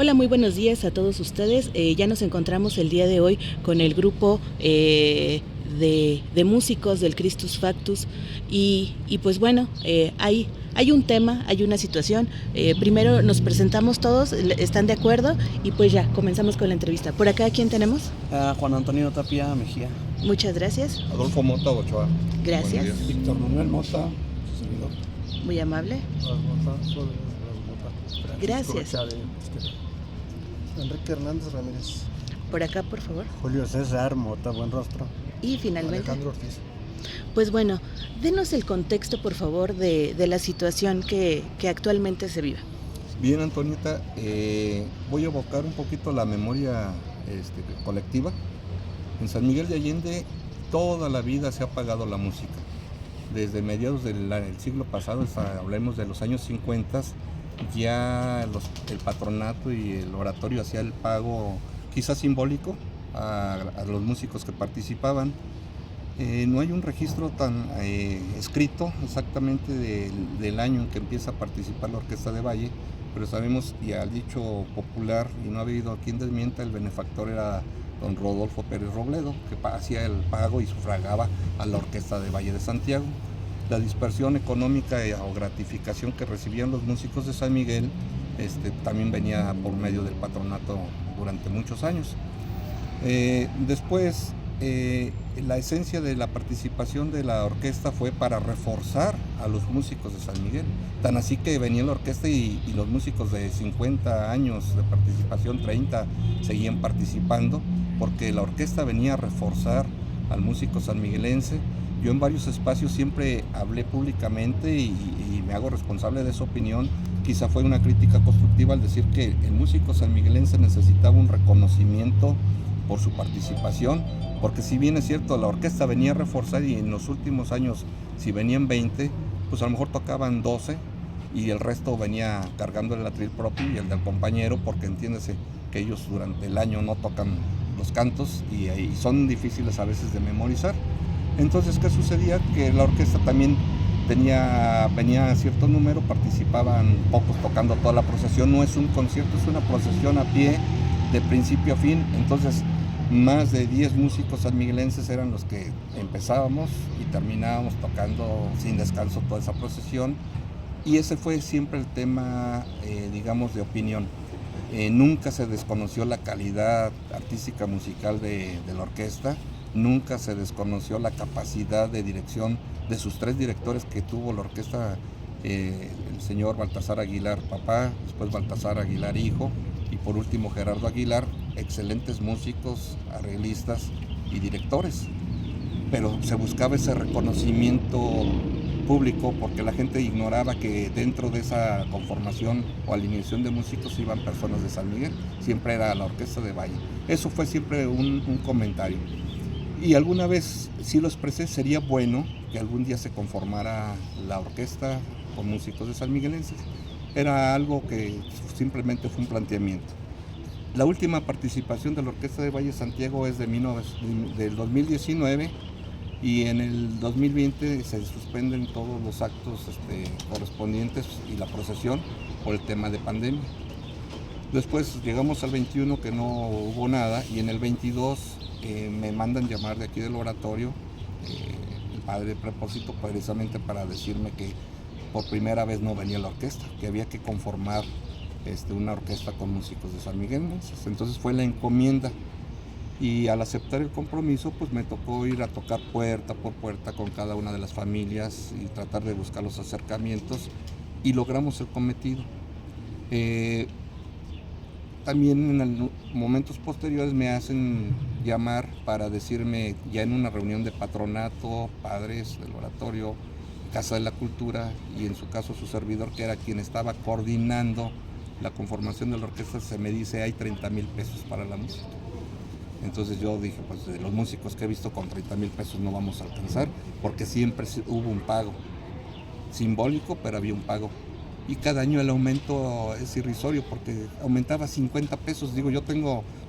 Hola, muy buenos días a todos ustedes. Ya nos encontramos el día de hoy con el grupo de músicos del Christus Factus y pues bueno, hay un tema, hay una situación. Primero nos presentamos todos, ¿están de acuerdo? Y pues ya, comenzamos con la entrevista. ¿Por acá quién tenemos? Juan Antonio Tapia Mejía. Muchas gracias. Adolfo Mota Ochoa. Gracias. Buenos días. Víctor Manuel Mota, su servidor. Muy amable. Francisco Gracias. Chávez, Enrique Hernández Ramírez. Por acá, por favor. Julio César Mota Buenrostro. Y finalmente, Alejandro Ortiz. pues bueno, denos el contexto, por favor, de la situación que actualmente se vive. Bien, Antonieta, voy a evocar un poquito la memoria colectiva. En San Miguel de Allende toda la vida se ha pagado la música. Desde mediados del siglo pasado, hablemos de los años 50, ya el patronato y el oratorio hacía el pago quizás simbólico a los músicos que participaban. No hay un registro tan escrito exactamente del año en que empieza a participar la Orquesta de Valle, pero sabemos, y al dicho popular, y no ha habido a quien desmienta, el benefactor era don Rodolfo Pérez Robledo, que hacía el pago y sufragaba a la Orquesta de Valle de Santiago. La dispersión económica o gratificación que recibían los músicos de San Miguel también venía por medio del patronato durante muchos años. Después, la esencia de la participación de la orquesta fue para reforzar a los músicos de San Miguel. Tan así que venía la orquesta y los músicos de 50 años de participación, 30, seguían participando, porque la orquesta venía a reforzar al músico sanmiguelense. Yo en varios espacios siempre hablé públicamente y me hago responsable de esa opinión. Quizá fue una crítica constructiva al decir que el músico sanmiguelense necesitaba un reconocimiento por su participación, porque si bien es cierto, la orquesta venía a reforzar y en los últimos años, si venían 20, pues a lo mejor tocaban 12 y el resto venía cargando el atril propio y el del compañero, porque entiéndese que ellos durante el año no tocan los cantos y son difíciles a veces de memorizar. Entonces, ¿qué sucedía? Que la orquesta también venía a cierto número, participaban pocos tocando toda la procesión. No es un concierto, es una procesión a pie de principio a fin. Entonces, más de 10 músicos sanmiguelenses eran los que empezábamos y terminábamos tocando sin descanso toda esa procesión. Y ese fue siempre el tema, digamos, de opinión. Nunca se desconoció la calidad artística musical de la orquesta. Nunca se desconoció la capacidad de dirección de sus 3 directores que tuvo la orquesta, el señor Baltasar Aguilar papá, después Baltasar Aguilar hijo y por último Gerardo Aguilar, excelentes músicos, arreglistas y directores. Pero se buscaba ese reconocimiento público porque la gente ignoraba que dentro de esa conformación o alineación de músicos iban personas de San Miguel, siempre era la Orquesta de Valle. Eso fue siempre un comentario. Y alguna vez sí lo expresé, sería bueno que algún día se conformara la orquesta con músicos de sanmiguelenses. Era algo que simplemente fue un planteamiento. La última participación de la Orquesta de Valle Santiago es del 2019 y en el 2020 se suspenden todos los actos correspondientes y la procesión por el tema de pandemia. Después llegamos al 21 que no hubo nada y en el 22 me mandan llamar de aquí del oratorio, el padre de Prepósito, precisamente para decirme que por primera vez no venía la orquesta, que había que conformar una orquesta con músicos de San Miguel. Entonces fue la encomienda y al aceptar el compromiso pues me tocó ir a tocar puerta por puerta con cada una de las familias y tratar de buscar los acercamientos y logramos el cometido. También en momentos posteriores me hacen llamar para decirme, ya en una reunión de patronato, padres del oratorio, Casa de la Cultura y en su caso su servidor, que era quien estaba coordinando la conformación de la orquesta, se me dice hay 30,000 pesos para la música. Entonces yo dije, pues de los músicos que he visto con 30,000 pesos no vamos a alcanzar, porque siempre hubo un pago simbólico, pero había un pago. Y cada año el aumento es irrisorio porque aumentaba 50 pesos. Digo,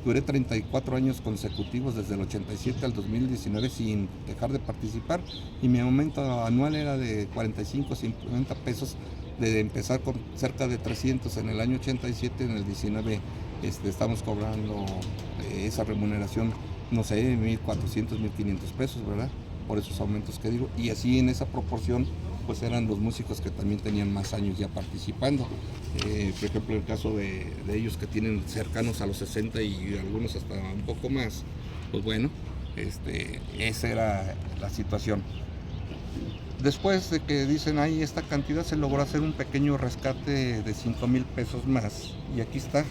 duré 34 años consecutivos desde el 87 al 2019 sin dejar de participar y mi aumento anual era de 45, 50 pesos de empezar con cerca de 300 en el año 87, en el 19 estamos cobrando esa remuneración, no sé, 1,400, 1,500 pesos, ¿verdad? Por esos aumentos que digo, y así en esa proporción pues eran los músicos que también tenían más años ya participando. Por ejemplo, el caso de ellos que tienen cercanos a los 60 y algunos hasta un poco más, pues bueno, esa era la situación. Después de que dicen, ahí esta cantidad, se logró hacer un pequeño rescate de 5,000 pesos más, y aquí está.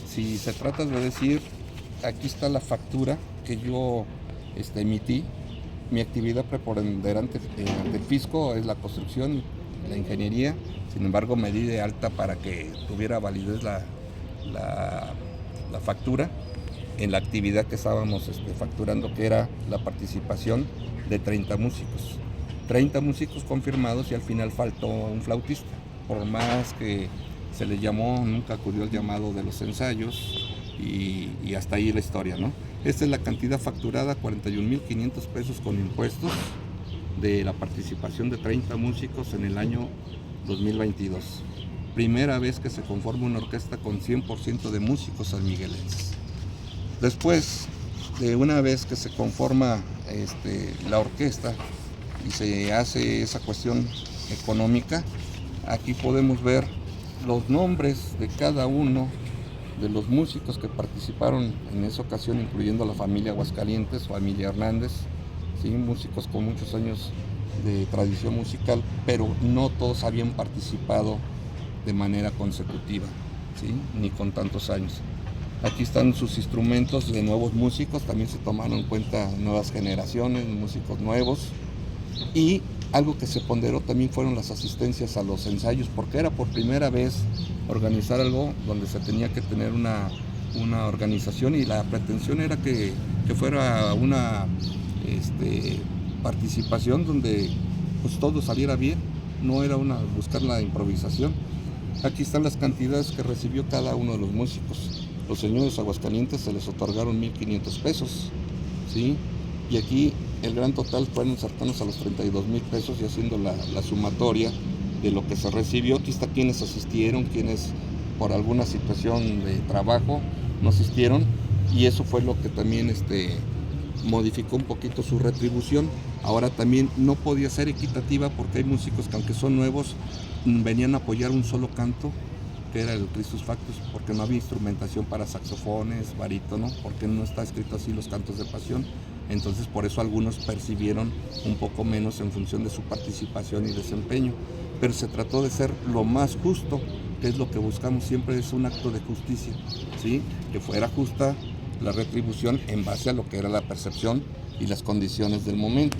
Si se trata de decir, aquí está la factura que yo emití. Mi actividad preponderante ante el fisco es la construcción, la ingeniería. Sin embargo, me di de alta para que tuviera validez la factura en la actividad que estábamos facturando, que era la participación de 30 músicos. 30 músicos confirmados, y al final faltó un flautista. Por más que se le llamó, nunca acudió el llamado de los ensayos, y hasta ahí la historia, ¿no? Esta es la cantidad facturada, 41,500 pesos con impuestos, de la participación de 30 músicos en el año 2022. Primera vez que se conforma una orquesta con 100% de músicos sanmiguelenses. Después de una vez que se conforma la orquesta y se hace esa cuestión económica, aquí podemos ver los nombres de cada uno de los músicos que participaron en esa ocasión, incluyendo la familia Aguascalientes, familia Hernández, ¿sí? Músicos con muchos años de tradición musical, pero no todos habían participado de manera consecutiva, ¿sí? Ni con tantos años. Aquí están sus instrumentos de nuevos músicos, también se tomaron en cuenta nuevas generaciones, músicos nuevos, y algo que se ponderó también fueron las asistencias a los ensayos, porque era por primera vez organizar algo donde se tenía que tener una organización, y la pretensión era que fuera una participación donde pues todo saliera bien, no era buscar la improvisación. Aquí están las cantidades que recibió cada uno de los músicos. Los señores Aguascalientes se les otorgaron 1,500 pesos, ¿sí? Y aquí el gran total fueron cercanos a los 32,000 pesos, y haciendo la sumatoria de lo que se recibió. Aquí está quienes asistieron, quienes por alguna situación de trabajo no asistieron, y eso fue lo que también modificó un poquito su retribución. Ahora también no podía ser equitativa, porque hay músicos que, aunque son nuevos, venían a apoyar un solo canto, que era el Christus Factus, porque no había instrumentación para saxofones, barítono, porque no está escrito así los cantos de pasión. Entonces por eso algunos percibieron un poco menos en función de su participación y desempeño, pero se trató de ser lo más justo, que es lo que buscamos siempre, es un acto de justicia, ¿sí? Que fuera justa la retribución en base a lo que era la percepción y las condiciones del momento.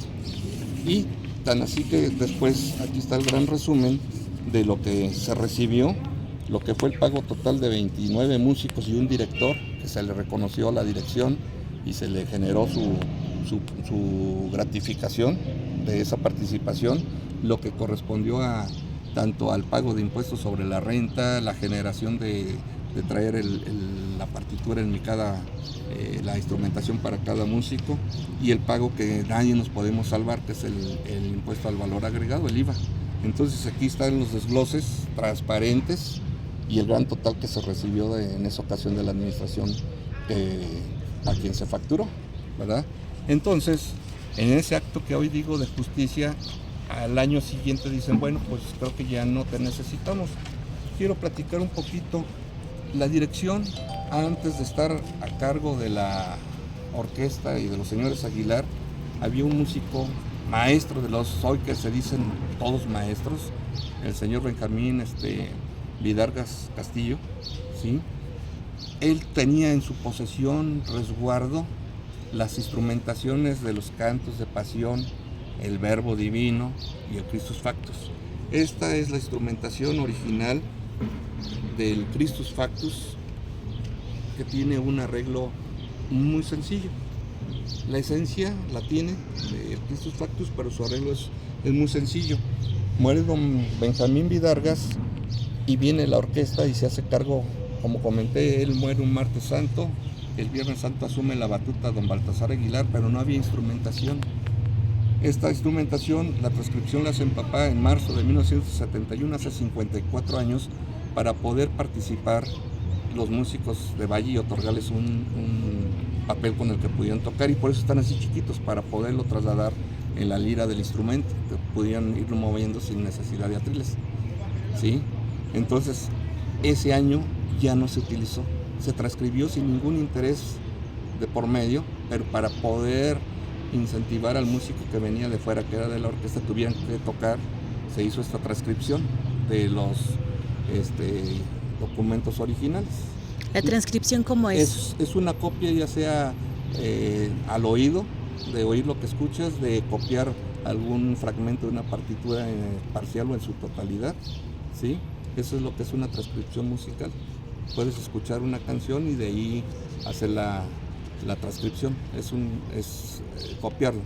Y tan así que después aquí está el gran resumen de lo que se recibió, lo que fue el pago total de 29 músicos y un director, que se le reconoció la dirección y se le generó su gratificación de esa participación, lo que correspondió tanto al pago de impuestos sobre la renta, la generación de traer la partitura en la instrumentación para cada músico, y el pago que nadie nos podemos salvar, que es el impuesto al valor agregado, el IVA. Entonces aquí están los desgloses transparentes y el gran total que se recibió en esa ocasión de la administración a quien se facturó, ¿verdad? Entonces, en ese acto que hoy digo de justicia, al año siguiente dicen, bueno, pues creo que ya no te necesitamos. Quiero platicar un poquito. La dirección, antes de estar a cargo de la orquesta y de los señores Aguilar, había un músico maestro de los hoy que se dicen todos maestros, el señor Benjamín Vidargas Castillo, ¿sí? Él tenía en su posesión, resguardo, las instrumentaciones de los cantos de pasión, el Verbo Divino y el Christus Factus. Esta es la instrumentación original del Christus Factus, que tiene un arreglo muy sencillo. La esencia la tiene el Christus Factus, pero su arreglo es muy sencillo. Muere don Benjamín Vidargas y viene la orquesta y se hace cargo, como comenté, él muere un martes santo, el viernes santo asume la batuta don Baltasar Aguilar, pero no había instrumentación. Esta instrumentación, la transcripción la hace mi papá en marzo de 1971, hace 54 años, para poder participar los músicos de Valle y otorgarles un papel con el que pudieran tocar, y por eso están así chiquitos, para poderlo trasladar en la lira del instrumento, que pudieran irlo moviendo sin necesidad de atriles, ¿sí? Entonces, ese año ya no se utilizó, se transcribió sin ningún interés de por medio, pero para poder incentivar al músico que venía de fuera, que era de la orquesta, tuvieran que tocar, se hizo esta transcripción de los documentos originales. ¿La transcripción cómo es? Es una copia, ya sea al oído, de oír lo que escuchas, de copiar algún fragmento de una partitura parcial o en su totalidad, ¿sí? Eso es lo que es una transcripción musical. Puedes escuchar una canción y de ahí hacer la transcripción, es copiarlo.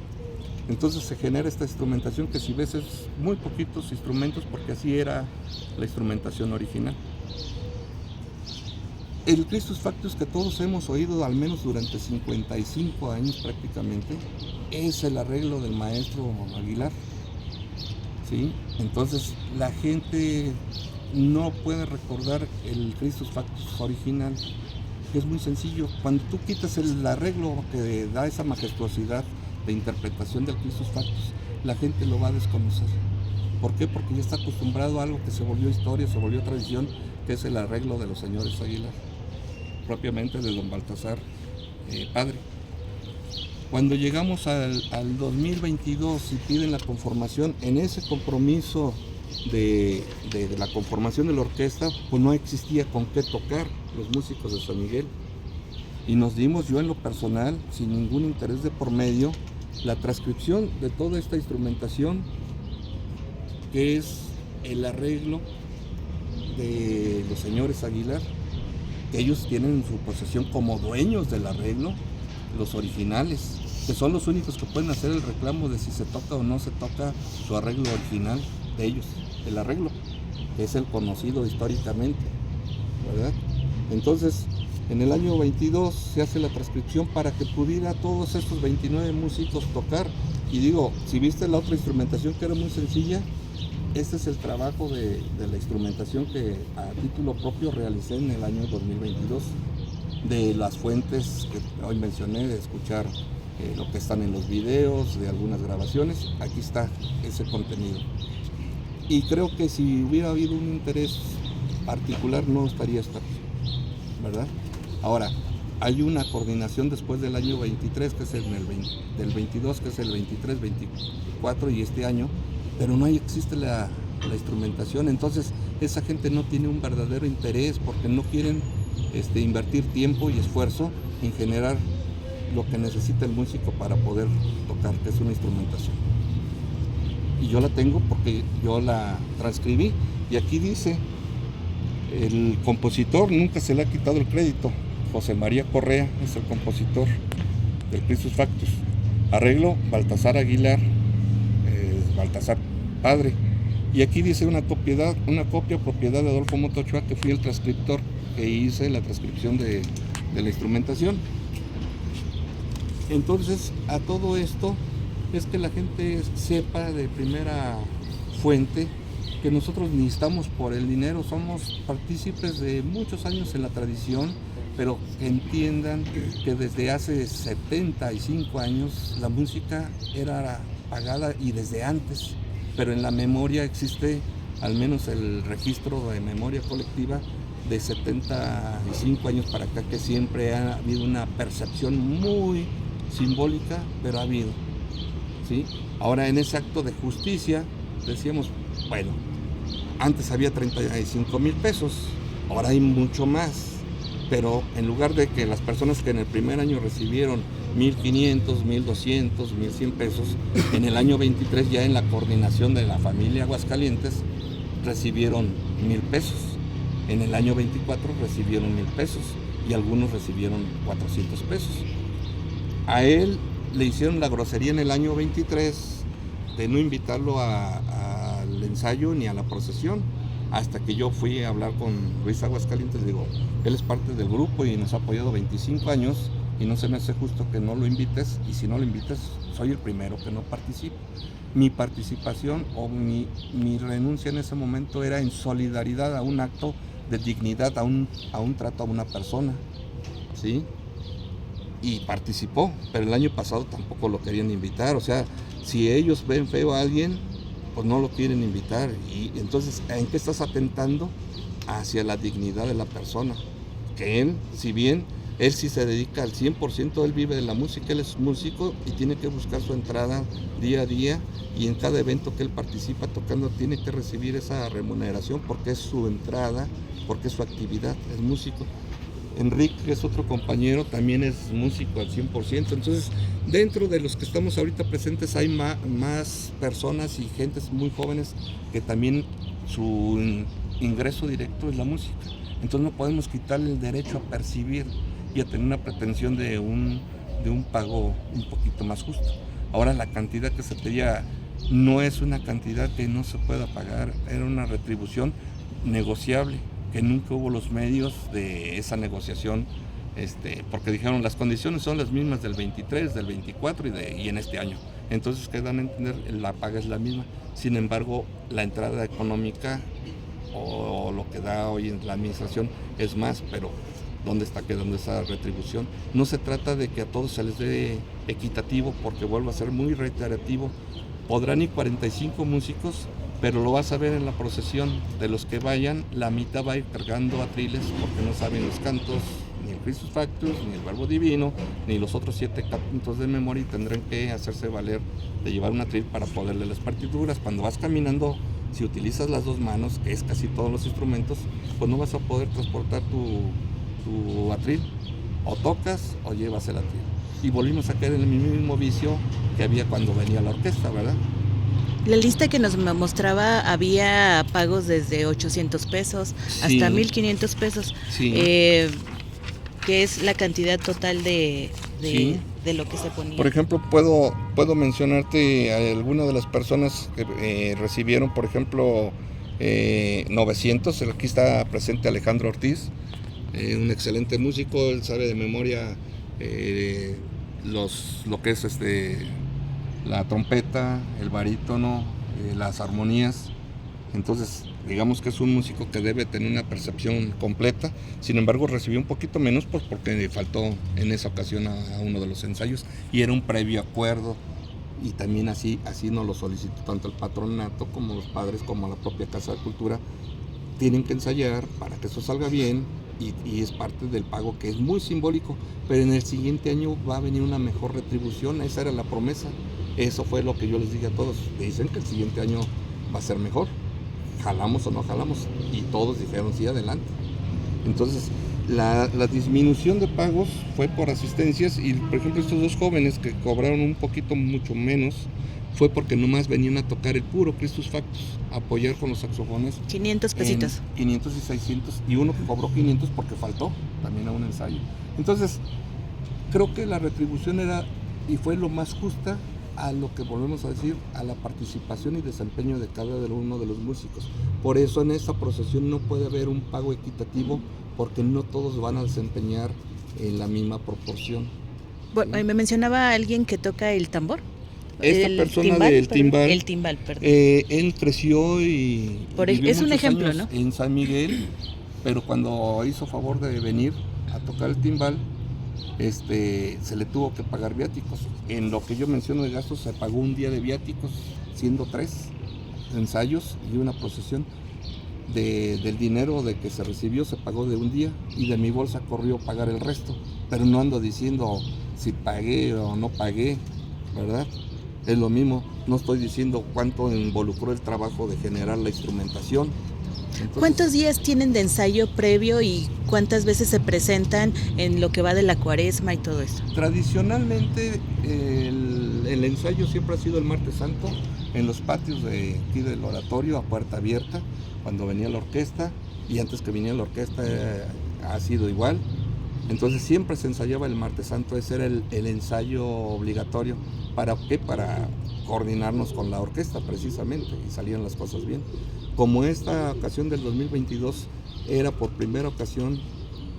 Entonces se genera esta instrumentación que, si ves, es muy poquitos instrumentos, porque así era la instrumentación original. El Christus Factus que todos hemos oído al menos durante 55 años prácticamente, es el arreglo del maestro Aguilar, ¿sí? Entonces la gente no puede recordar el Christus Factus original, que es muy sencillo. Cuando tú quitas el arreglo que da esa majestuosidad de interpretación del Christus Factus, la gente lo va a desconocer. ¿Por qué? Porque ya está acostumbrado a algo que se volvió historia, se volvió tradición, que es el arreglo de los señores Aguilar, propiamente de don Baltasar Padre. Cuando llegamos al 2022 y piden la conformación, en ese compromiso de la conformación de la orquesta, pues no existía con qué tocar los músicos de San Miguel, y nos dimos, yo en lo personal, sin ningún interés de por medio, la transcripción de toda esta instrumentación, que es el arreglo de los señores Aguilar, que ellos tienen en su posesión como dueños del arreglo, los originales, que son los únicos que pueden hacer el reclamo de si se toca o no se toca su arreglo original de ellos, el arreglo, que es el conocido históricamente, ¿verdad? Entonces, en el año 22 se hace la transcripción para que pudiera todos estos 29 músicos tocar. Y digo, si viste la otra instrumentación, que era muy sencilla, este es el trabajo de la instrumentación que a título propio realicé en el año 2022, de las fuentes que hoy mencioné, de escuchar lo que están en los videos, de algunas grabaciones. Aquí está ese contenido. Y creo que si hubiera habido un interés particular, no estaría esto aquí, ¿verdad? Ahora, hay una coordinación después del año 23, que es del 22, que es el 23, 24 y este año, pero no existe la instrumentación. Entonces esa gente no tiene un verdadero interés, porque no quieren invertir tiempo y esfuerzo en generar lo que necesita el músico para poder tocar, que es una instrumentación. Y yo la tengo porque yo la transcribí, y aquí dice, el compositor nunca se le ha quitado el crédito, José María Correa es el compositor del Christus Factus, arreglo Baltasar Aguilar, Baltasar Padre, y aquí dice una copia propiedad de Adolfo Mota Ochoa, que fui el transcriptor que hice la transcripción de la instrumentación. Entonces, a todo esto es que la gente sepa de primera fuente que nosotros ni estamos por el dinero, somos partícipes de muchos años en la tradición, pero que entiendan que desde hace 75 años la música era pagada, y desde antes, pero en la memoria existe al menos el registro de memoria colectiva de 75 años para acá, que siempre ha habido una percepción muy simbólica, pero ha habido, ¿sí? Ahora, en ese acto de justicia decíamos, bueno, antes había 35,000 pesos, ahora hay mucho más, pero en lugar de que las personas que en el primer año recibieron 1,500, 1,200, 1,100 pesos, en el año 23, ya en la coordinación de la familia Aguascalientes, recibieron 1,000 pesos. En el año 24 recibieron 1,000 pesos, y algunos recibieron 400 pesos. A él le hicieron la grosería en el año 23 de no invitarlo al ensayo ni a la procesión, hasta que yo fui a hablar con Luis Aguascalientes. Digo, él es parte del grupo y nos ha apoyado 25 años, y no se me hace justo que no lo invites, y si no lo invites, soy el primero que no participo. Mi participación o mi renuncia en ese momento era en solidaridad a un acto de dignidad, a un trato a una persona, ¿sí? Y participó, pero el año pasado tampoco lo querían invitar. O sea, si ellos ven feo a alguien, pues no lo quieren invitar. Y entonces, ¿en qué estás atentando? Hacia la dignidad de la persona. Que él, si bien él sí se dedica al 100%, él vive de la música, él es músico y tiene que buscar su entrada día a día, y en cada evento que él participa tocando tiene que recibir esa remuneración porque es su entrada, porque es su actividad, es músico. Enrique, que es otro compañero, también es músico al 100%. Entonces, dentro de los que estamos ahorita presentes hay más personas y gentes muy jóvenes que también su ingreso directo es la música. Entonces no podemos quitarle el derecho a percibir y a tener una pretensión de un pago un poquito más justo. Ahora, la cantidad que se pedía no es una cantidad que no se pueda pagar, era una retribución negociable, que nunca hubo los medios de esa negociación, porque dijeron las condiciones son las mismas del 23, del 24 y en este año. Entonces, ¿qué dan a entender? La paga es la misma. Sin embargo, la entrada económica o lo que da hoy en la administración es más, pero ¿dónde está quedando esa retribución? No se trata de que a todos se les dé equitativo, porque vuelvo a ser muy reiterativo. Podrán ir 45 músicos, pero lo vas a ver en la procesión. De los que vayan, la mitad va a ir cargando atriles porque no saben los cantos, ni el Christus Factus, ni el Verbo Divino, ni los otros 7 cantos de memoria, y tendrán que hacerse valer de llevar un atril para poderle las partituras. Cuando vas caminando, si utilizas las 2 manos, que es casi todos los instrumentos, pues no vas a poder transportar tu atril. O tocas o llevas el atril. Y volvimos a caer en el mismo vicio que había cuando venía la orquesta, ¿verdad? La lista que nos mostraba había pagos desde 800 pesos Sí. hasta 1,500 pesos, Sí. que es la cantidad total de Sí. lo que se ponía. Por ejemplo, puedo mencionarte a algunas de las personas que recibieron, por ejemplo, 900. Aquí está presente Alejandro Ortiz, un excelente músico. Él sabe de memoria lo que es la trompeta, el barítono, las armonías. Entonces, digamos que es un músico que debe tener una percepción completa. Sin embargo, recibió un poquito menos porque faltó en esa ocasión a uno de los ensayos, y era un previo acuerdo, y también así nos lo solicitó tanto el patronato como los padres como la propia Casa de Cultura. Tienen que ensayar para que eso salga bien, y es parte del pago, que es muy simbólico, pero en el siguiente año va a venir una mejor retribución. Esa era la promesa. Eso fue lo que yo les dije a todos. Dicen que el siguiente año va a ser mejor. ¿Jalamos o no jalamos? Y todos dijeron sí, adelante. Entonces, la disminución de pagos fue por asistencias, y por ejemplo estos 2 jóvenes que cobraron un poquito mucho menos fue porque nomás venían a tocar el puro Christus Factus, a apoyar con los saxofones. 500 pesitos. 500 y 600, y uno que cobró 500 porque faltó también a un ensayo. Entonces, creo que la retribución era y fue lo más justa a lo que volvemos a decir, a la participación y desempeño de cada uno de los músicos. Por eso en esta procesión no puede haber un pago equitativo, porque no todos van a desempeñar en la misma proporción. Bueno, me mencionaba alguien que toca el tambor. Esta persona del timbal. El timbal, perdón. Él creció y vivió es un muchos ejemplo, años ¿no? en San Miguel, pero cuando hizo favor de venir a tocar el timbal, se le tuvo que pagar viáticos. En lo que yo menciono de gastos, se pagó un día de viáticos, siendo 3 ensayos y una procesión. Del dinero de que se recibió se pagó de un día, y de mi bolsa corrió pagar el resto, pero no ando diciendo si pagué o no pagué, ¿verdad? Es lo mismo, no estoy diciendo cuánto involucró el trabajo de generar la instrumentación. Entonces, ¿cuántos días tienen de ensayo previo y cuántas veces se presentan en lo que va de la cuaresma y todo eso? tradicionalmente el ensayo siempre ha sido el martes santo, en los patios de aquí del oratorio, a puerta abierta, cuando venía la orquesta, y antes que viniera la orquesta ha sido igual. Entonces siempre se ensayaba el martes santo. Ese era el ensayo obligatorio. ¿Para qué? Para coordinarnos con la orquesta precisamente, y salían las cosas bien. Como esta ocasión del 2022 era por primera ocasión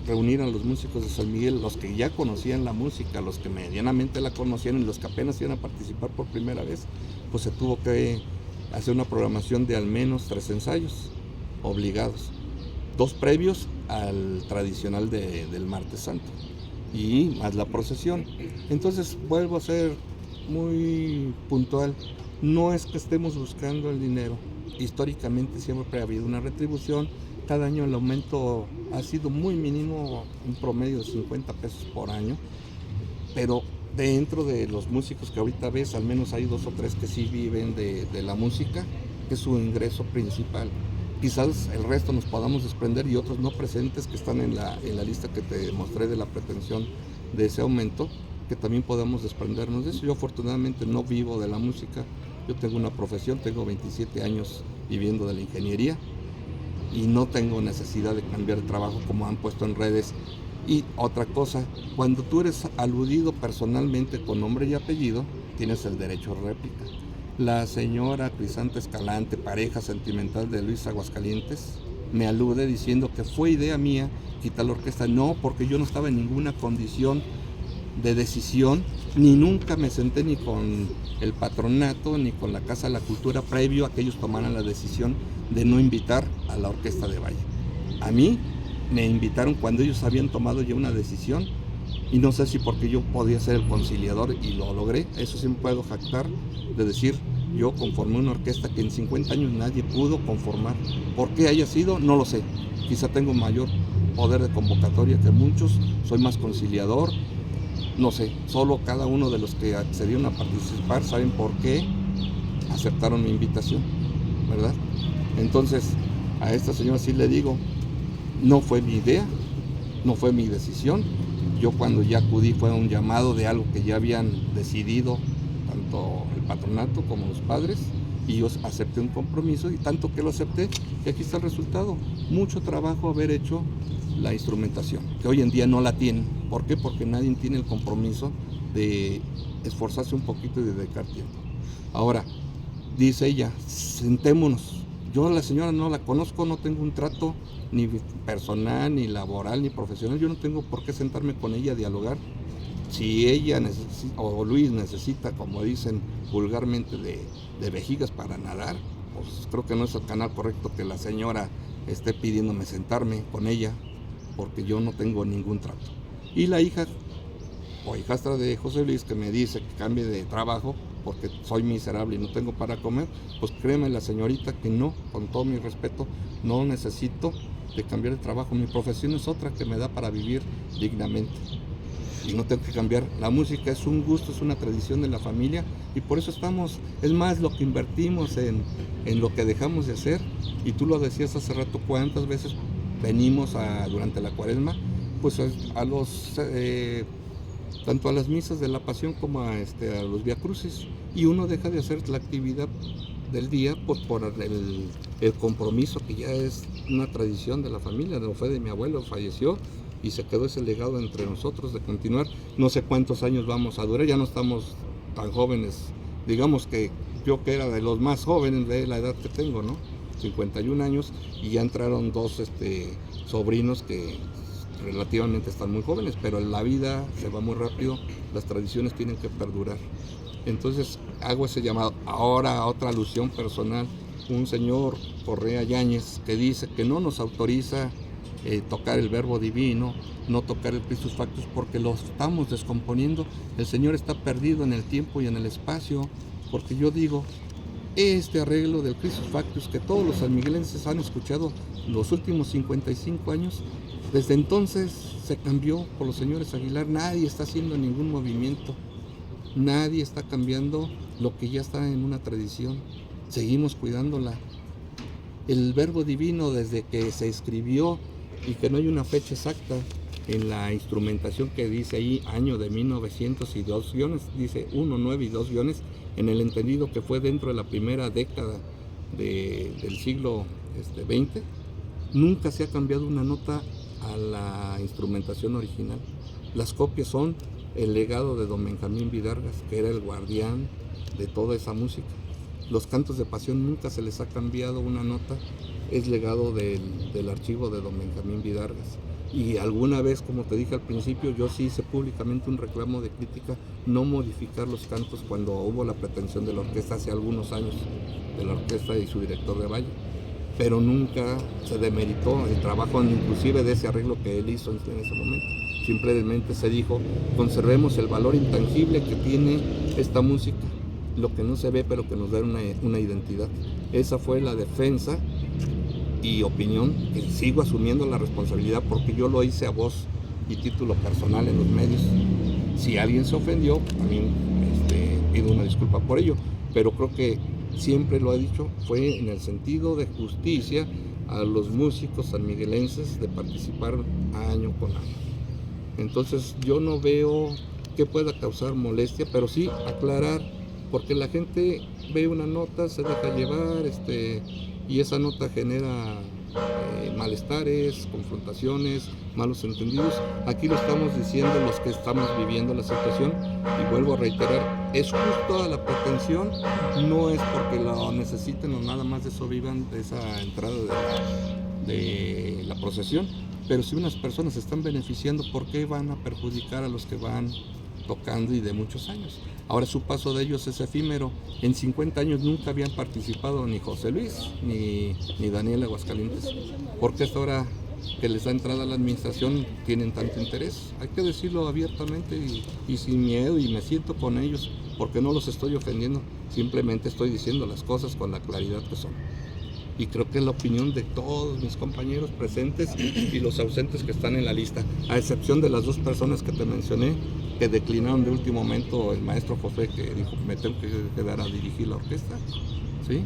reunir a los músicos de San Miguel, los que ya conocían la música, los que medianamente la conocían y los que apenas iban a participar por primera vez, pues se tuvo que hacer una programación de al menos 3 ensayos obligados, 2 previos al tradicional del Martes Santo y más la procesión. Entonces vuelvo a ser muy puntual, no es que estemos buscando el dinero, históricamente siempre ha habido una retribución, cada año el aumento ha sido muy mínimo, un promedio de 50 pesos por año, pero dentro de los músicos que ahorita ves, al menos hay 2 o 3 que sí viven de la música, que es su ingreso principal. Quizás el resto nos podamos desprender y otros no presentes que están en la lista que te mostré de la pretensión de ese aumento, que también podamos desprendernos de eso. Yo afortunadamente no vivo de la música, yo tengo una profesión, tengo 27 años viviendo de la ingeniería y no tengo necesidad de cambiar de trabajo como han puesto en redes. Y otra cosa, cuando tú eres aludido personalmente con nombre y apellido, tienes el derecho a réplica. La señora Crisanta Escalante, pareja sentimental de Luis Aguascalientes, me alude diciendo que fue idea mía quitar la orquesta. No, porque yo no estaba en ninguna condición de decisión, ni nunca me senté ni con el patronato ni con la Casa de la Cultura previo a que ellos tomaran la decisión de no invitar a la Orquesta de Valle. A mí me invitaron cuando ellos habían tomado ya una decisión y no sé si porque yo podía ser el conciliador y lo logré, eso sí me puedo jactar de decir, yo conformé una orquesta que en 50 años nadie pudo conformar. ¿Por qué haya sido? No lo sé. Quizá tengo mayor poder de convocatoria que muchos, soy más conciliador, no sé, solo cada uno de los que accedieron a participar saben por qué aceptaron mi invitación, ¿verdad? Entonces, a esta señora sí le digo, no fue mi idea, no fue mi decisión. Yo cuando ya acudí fue un llamado de algo que ya habían decidido tanto el patronato como los padres y yo acepté un compromiso y tanto que lo acepté y aquí está el resultado. Mucho trabajo haber hecho la instrumentación, que hoy en día no la tienen. ¿Por qué? Porque nadie tiene el compromiso de esforzarse un poquito y dedicar tiempo. Ahora, dice ella, sentémonos. Yo a la señora no la conozco, no tengo un trato ni personal, ni laboral, ni profesional. Yo no tengo por qué sentarme con ella a dialogar. Si ella necesita, o Luis necesita, como dicen vulgarmente, de vejigas para nadar, pues creo que no es el canal correcto que la señora esté pidiéndome sentarme con ella, porque yo no tengo ningún trato. Y la hija o hijastra de José Luis que me dice que cambie de trabajo porque soy miserable y no tengo para comer, pues créeme la señorita que no, con todo mi respeto, no necesito de cambiar de trabajo. Mi profesión es otra que me da para vivir dignamente y no tengo que cambiar. La música es un gusto, es una tradición de la familia y por eso estamos, es más lo que invertimos en lo que dejamos de hacer. Y tú lo decías hace rato, ¿cuántas veces venimos durante la Cuaresma? Pues a los tanto a las misas de la Pasión como a los viacrucis, y uno deja de hacer la actividad del día pues por el compromiso que ya es una tradición de la familia. No fue de mi abuelo, falleció y se quedó ese legado entre nosotros de continuar. No sé cuántos años vamos a durar, ya no estamos tan jóvenes, digamos que yo que era de los más jóvenes de la edad que tengo, ¿no? 51 años, y ya entraron 2 sobrinos que relativamente están muy jóvenes, pero la vida se va muy rápido, las tradiciones tienen que perdurar. Entonces hago ese llamado. Ahora otra alusión personal, un señor Correa Yáñez que dice que no nos autoriza tocar el Verbo Divino, no tocar el Christus Factus porque lo estamos descomponiendo. El Señor está perdido en el tiempo y en el espacio, porque yo digo, este arreglo del Christus Factus que todos los sanmiguelenses han escuchado los últimos 55 años, desde entonces se cambió por los señores Aguilar. Nadie está haciendo ningún movimiento, nadie está cambiando lo que ya está en una tradición, seguimos cuidándola. El Verbo Divino, desde que se escribió y que no hay una fecha exacta en la instrumentación que dice ahí año de 1900 y 2 guiones, dice 1, 9 y 2 guiones, en el entendido que fue dentro de la primera década del siglo XX, nunca se ha cambiado una nota a la instrumentación original. Las copias son el legado de don Benjamín Vidargas, que era el guardián de toda esa música. Los cantos de pasión nunca se les ha cambiado una nota, es legado del archivo de don Benjamín Vidargas. Y alguna vez, como te dije al principio, yo sí hice públicamente un reclamo de crítica, no modificar los cantos cuando hubo la pretensión de la orquesta hace algunos años, de la orquesta y su director de Valle, pero nunca se demeritó el trabajo inclusive de ese arreglo que él hizo en ese momento. Simplemente se dijo, conservemos el valor intangible que tiene esta música, lo que no se ve pero que nos da una identidad. Esa fue la defensa y opinión, que sigo asumiendo la responsabilidad porque yo lo hice a voz y título personal en los medios. Si alguien se ofendió, también pido una disculpa por ello, pero creo que siempre lo he dicho, fue en el sentido de justicia a los músicos sanmiguelenses de participar año con año. Entonces yo no veo que pueda causar molestia, pero sí aclarar, porque la gente ve una nota, se deja llevar, y esa nota genera malestares, confrontaciones, malos entendidos. Aquí lo estamos diciendo los que estamos viviendo la situación, y vuelvo a reiterar, es justo a la pretensión, no es porque lo necesiten o nada más de eso vivan de esa entrada de la procesión, pero si unas personas se están beneficiando, ¿por qué van a perjudicar a los que van tocando y de muchos años? Ahora su paso de ellos es efímero. En 50 años nunca habían participado ni José Luis ni Daniel Aguascalientes. ¿Por qué hasta ahora que les da entrada a la administración tienen tanto interés? Hay que decirlo abiertamente y sin miedo, y me siento con ellos porque no los estoy ofendiendo, simplemente estoy diciendo las cosas con la claridad que son. Y creo que es la opinión de todos mis compañeros presentes y los ausentes que están en la lista, a excepción de las dos personas que te mencioné, que declinaron de último momento, el maestro José, que dijo, me tengo que quedar a dirigir la orquesta, ¿sí?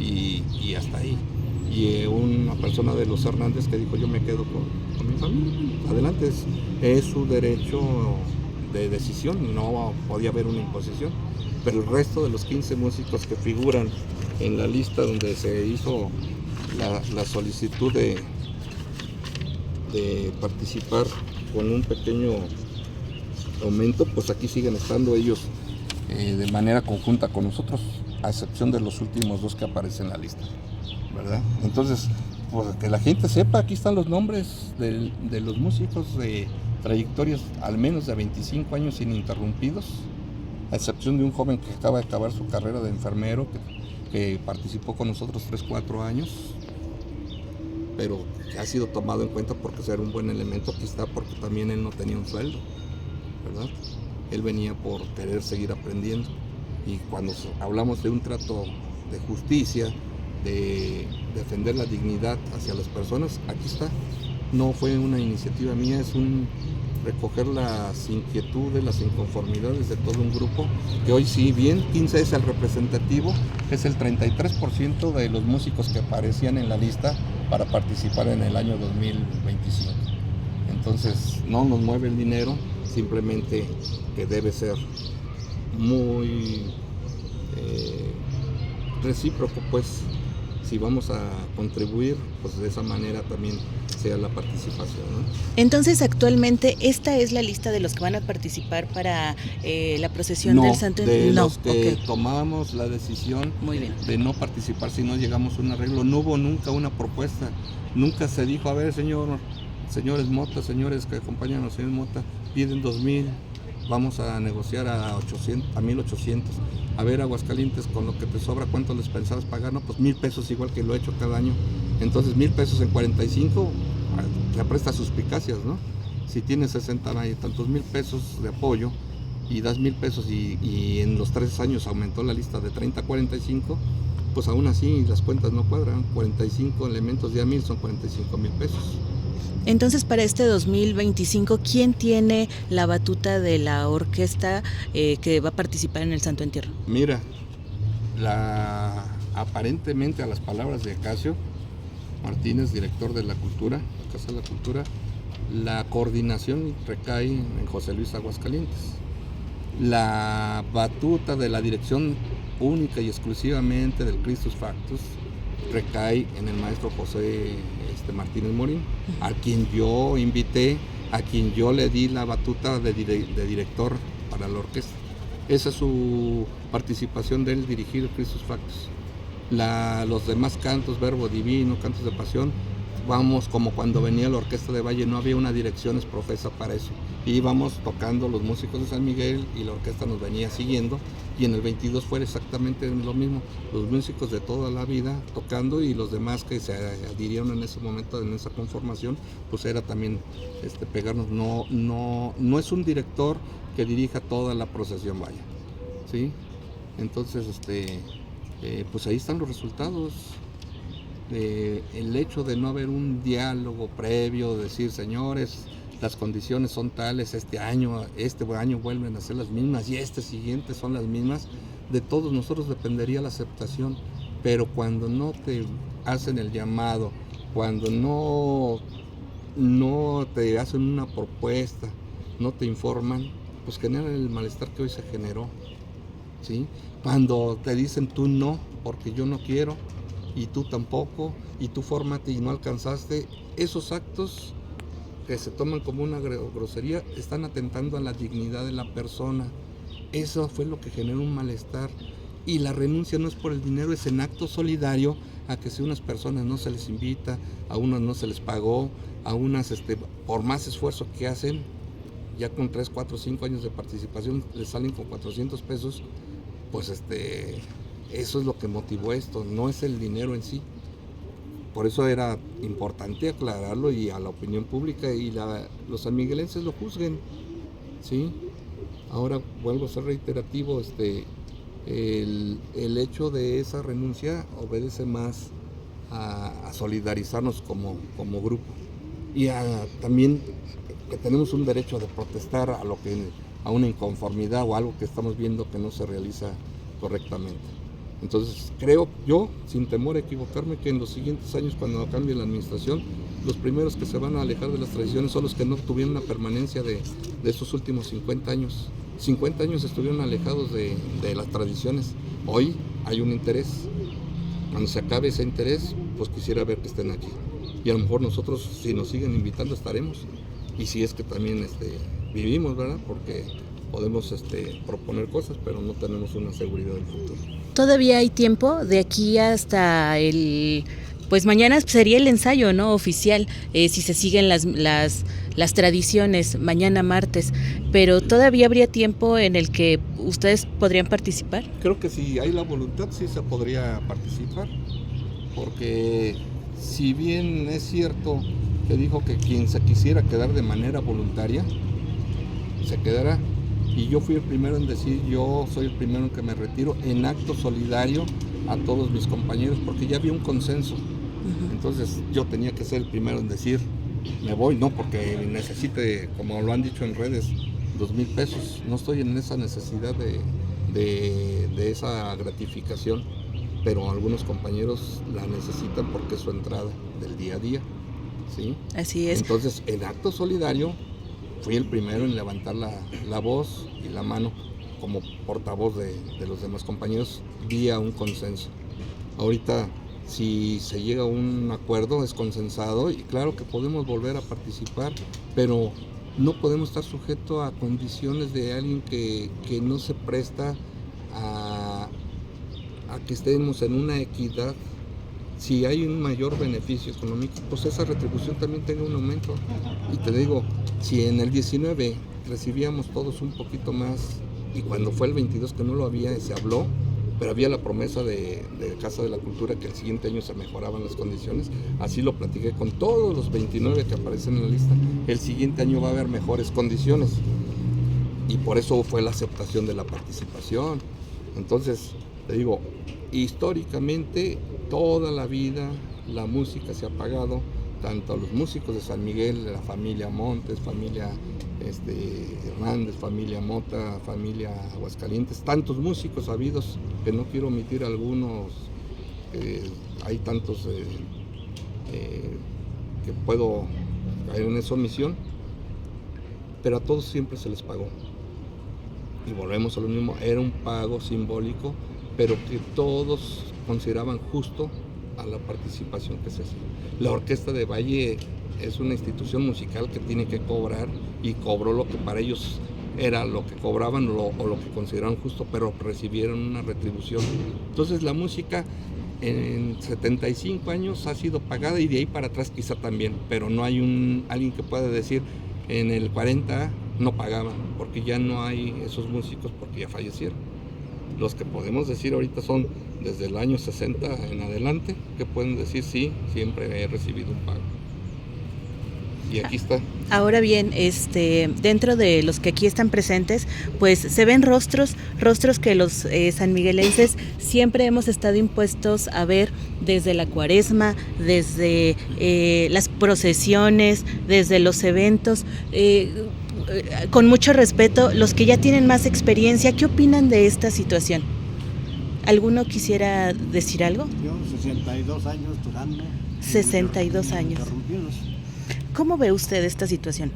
Y hasta ahí. Y una persona de los Hernández que dijo, yo me quedo con mi familia. Adelante, es su derecho de decisión, no podía haber una imposición. Pero el resto de los 15 músicos que figuran en la lista donde se hizo la solicitud de participar con un pequeño aumento, pues aquí siguen estando ellos de manera conjunta con nosotros, a excepción de los últimos dos que aparecen en la lista, ¿verdad? Entonces, pues que la gente sepa, aquí están los nombres de los músicos de trayectorias al menos de 25 años ininterrumpidos, a excepción de un joven que acaba de acabar su carrera de enfermero, que participó con nosotros 3-4 años, pero que ha sido tomado en cuenta porque era un buen elemento. Aquí está porque también él no tenía un sueldo, ¿verdad? Él venía por querer seguir aprendiendo, y cuando hablamos de un trato de justicia, de defender la dignidad hacia las personas, aquí está. No fue una iniciativa mía, es recoger las inquietudes, las inconformidades de todo un grupo, que hoy, si bien 15 es el representativo, es el 33% de los músicos que aparecían en la lista para participar en el año 2025. Entonces no nos mueve el dinero, simplemente que debe ser muy recíproco, pues si vamos a contribuir, pues de esa manera también sea la participación, ¿no? Entonces, actualmente, ¿esta es la lista de los que van a participar para la procesión del Santo Entierro? No, los que tomamos la decisión de no participar si no llegamos a un arreglo. No hubo nunca una propuesta, nunca se dijo, a ver, señores Mota, señores que acompañan a los señores Mota, piden 2,000, vamos a negociar a 800, a 1,800. A ver, Aguascalientes, con lo que te sobra, ¿cuánto les pensabas pagar? No, pues 1,000 pesos, igual que lo he hecho cada año. Entonces 1,000 pesos en 45, te presta suspicacias, ¿no? Si tienes 60 y tantos 1,000 pesos de apoyo y das 1,000 pesos y en los 3 años aumentó la lista de 30 a 45, pues aún así las cuentas no cuadran. 45 elementos de a 1,000 son 45,000 pesos. Entonces, para este 2025, ¿quién tiene la batuta de la orquesta que va a participar en el Santo Entierro? Mira, aparentemente, a las palabras de Acacio Martínez, director de la Cultura, Casa de la Cultura, la coordinación recae en José Luis Aguascalientes. La batuta de la dirección única y exclusivamente del Christus Factus recae en el maestro José Martínez Morín, a quien yo invité, a quien yo le di la batuta de director para la orquesta. Esa es su participación de él, dirigir el Christus Factus. Los demás cantos, Verbo Divino, cantos de pasión, vamos como cuando venía la Orquesta de Valle, no había una dirección profesa para eso. Íbamos tocando los músicos de San Miguel y la orquesta nos venía siguiendo, y en el 22 fue exactamente lo mismo, los músicos de toda la vida tocando y los demás que se adhirieron en ese momento, en esa conformación, pues era también pegarnos. No es un director que dirija toda la procesión, vaya, ¿sí? Entonces, pues ahí están los resultados. El hecho de no haber un diálogo previo, decir, señores, las condiciones son tales, este año vuelven a ser las mismas y este siguiente son las mismas, de todos nosotros dependería la aceptación, pero cuando no te hacen el llamado, cuando no te hacen una propuesta, no te informan, pues generan el malestar que hoy se generó, ¿sí? Cuando te dicen tú no, porque yo no quiero, y tú tampoco, y tú fórmate y no alcanzaste, esos actos que se toman como una grosería están atentando a la dignidad de la persona. Eso fue lo que generó un malestar, y la renuncia no es por el dinero, es en acto solidario a que si unas personas no se les invita, a unas no se les pagó, a unas por más esfuerzo que hacen, ya con 3, 4, 5 años de participación les salen con 400 pesos, pues eso es lo que motivó esto, no es el dinero en sí. Por eso era importante aclararlo y a la opinión pública y los sanmiguelenses lo juzguen, ¿sí? Ahora vuelvo a ser reiterativo, el hecho de esa renuncia obedece más a solidarizarnos como grupo y también que tenemos un derecho de protestar a una inconformidad o algo que estamos viendo que no se realiza correctamente. Entonces creo yo, sin temor a equivocarme, que en los siguientes años, cuando cambie la administración, los primeros que se van a alejar de las tradiciones son los que no tuvieron una permanencia de estos últimos 50 años. 50 años estuvieron alejados de las tradiciones. Hoy hay un interés. Cuando se acabe ese interés, pues quisiera ver que estén aquí. Y a lo mejor nosotros, si nos siguen invitando, estaremos. Y si es que también vivimos, ¿verdad? Porque podemos proponer cosas, pero no tenemos una seguridad del futuro. Todavía hay tiempo de aquí hasta pues mañana sería el ensayo, ¿no? Oficial, si se siguen las tradiciones, mañana martes, pero todavía habría tiempo en el que ustedes podrían participar. Creo que si hay la voluntad sí se podría participar, porque si bien es cierto que dijo que quien se quisiera quedar de manera voluntaria, se quedará. Y yo fui el primero en decir, yo soy el primero en que me retiro en acto solidario a todos mis compañeros, porque ya había un consenso. Entonces yo tenía que ser el primero en decir, me voy, no porque necesite, como lo han dicho en redes, 2,000 pesos. No estoy en esa necesidad de esa gratificación, pero algunos compañeros la necesitan porque es su entrada del día a día, ¿sí? Así es. Entonces, en acto solidario, fui el primero en levantar la voz y la mano como portavoz de los demás compañeros vía un consenso. Ahorita, si se llega a un acuerdo, es consensado y claro que podemos volver a participar, pero no podemos estar sujetos a condiciones de alguien que no se presta a que estemos en una equidad. Si hay un mayor beneficio económico, pues esa retribución también tenga un aumento. Y te digo, si en el 19 recibíamos todos un poquito más, y cuando fue el 22 que no lo había, se habló, pero había la promesa de Casa de la Cultura que el siguiente año se mejoraban las condiciones, así lo platiqué con todos los 29 que aparecen en la lista, el siguiente año va a haber mejores condiciones. Y por eso fue la aceptación de la participación. Entonces, te digo, históricamente, toda la vida la música se ha pagado, tanto a los músicos de San Miguel, de la familia Montes, familia Hernández, familia Mota, familia Aguascalientes, tantos músicos habidos, que no quiero omitir algunos, hay tantos que puedo caer en esa omisión, pero a todos siempre se les pagó. Y volvemos a lo mismo, era un pago simbólico, pero que todos consideraban justo a la participación que se hacía. La Orquesta de Valle es una institución musical que tiene que cobrar y cobró lo que para ellos era lo que cobraban o lo que consideraban justo, pero recibieron una retribución. Entonces la música en 75 años ha sido pagada y de ahí para atrás quizá también, pero no hay alguien que pueda decir en el 40 no pagaban, porque ya no hay esos músicos porque ya fallecieron. Los que podemos decir ahorita son desde el año 60 en adelante, que pueden decir sí, siempre he recibido un pago. Y aquí está. Ahora bien, dentro de los que aquí están presentes, pues se ven rostros que los sanmiguelenses siempre hemos estado impuestos a ver desde la cuaresma, desde las procesiones, desde los eventos. Con mucho respeto, los que ya tienen más experiencia, ¿qué opinan de esta situación? ¿Alguno quisiera decir algo? Yo, 62 años tocando. 62 años. Interrumpidos. ¿Cómo ve usted esta situación?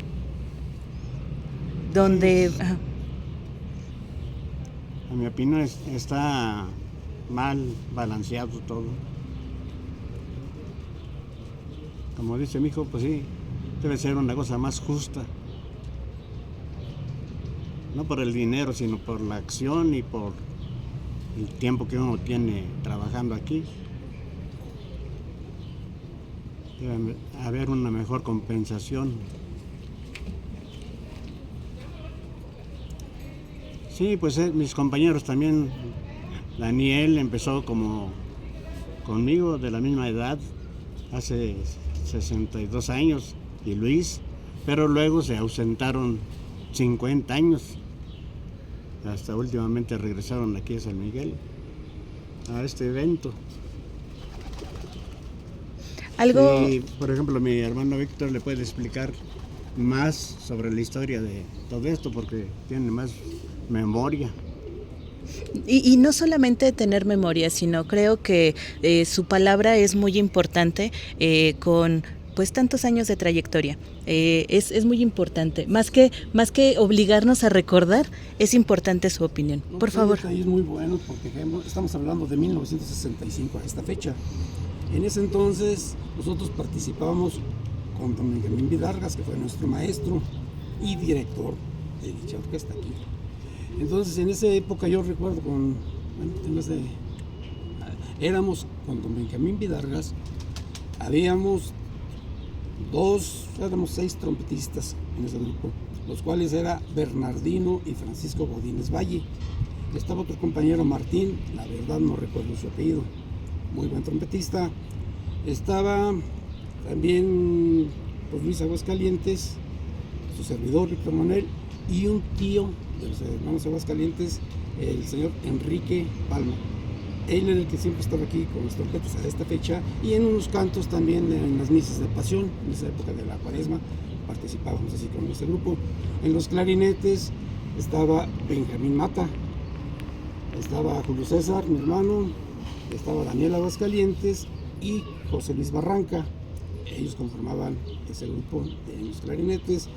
Donde... ajá. A mi opinión está mal balanceado todo. Como dice mi hijo, pues sí, debe ser una cosa más justa. No por el dinero, sino por la acción y por el tiempo que uno tiene trabajando aquí. Debe haber una mejor compensación. Sí, pues mis compañeros también. Daniel empezó como conmigo, de la misma edad, hace 62 años, y Luis, pero luego se ausentaron 50 años. Hasta últimamente regresaron aquí a San Miguel, a este evento. Algo... Y, por ejemplo, mi hermano Víctor le puede explicar más sobre la historia de todo esto, porque tiene más memoria. Y no solamente tener memoria, sino creo que su palabra es muy importante con pues tantos años de trayectoria. Es muy importante. Más que obligarnos a recordar, es importante su opinión. No, Por favor. Detalles muy buenos, porque estamos hablando de 1965 a esta fecha. En ese entonces nosotros participábamos con don Benjamín Vidargas, que fue nuestro maestro y director de dicha orquesta aquí. Entonces en esa época yo recuerdo éramos con don Benjamín Vidargas, éramos 6 trompetistas en ese grupo, los cuales era Bernardino y Francisco Godínez Valle. Estaba otro compañero Martín, la verdad no recuerdo su apellido, muy buen trompetista. Estaba también pues, Luis Aguascalientes, su servidor Víctor Manuel, y un tío de los hermanos Aguascalientes, el señor Enrique Palma. Él era el que siempre estaba aquí con los trompetas a esta fecha, y en unos cantos también en las misas de pasión, en esa época de la cuaresma, participábamos así con este grupo. En los clarinetes estaba Benjamín Mata, estaba Julio César, mi hermano, estaba Daniel Aguascalientes y José Luis Barranca. Ellos conformaban ese grupo de los clarinetes.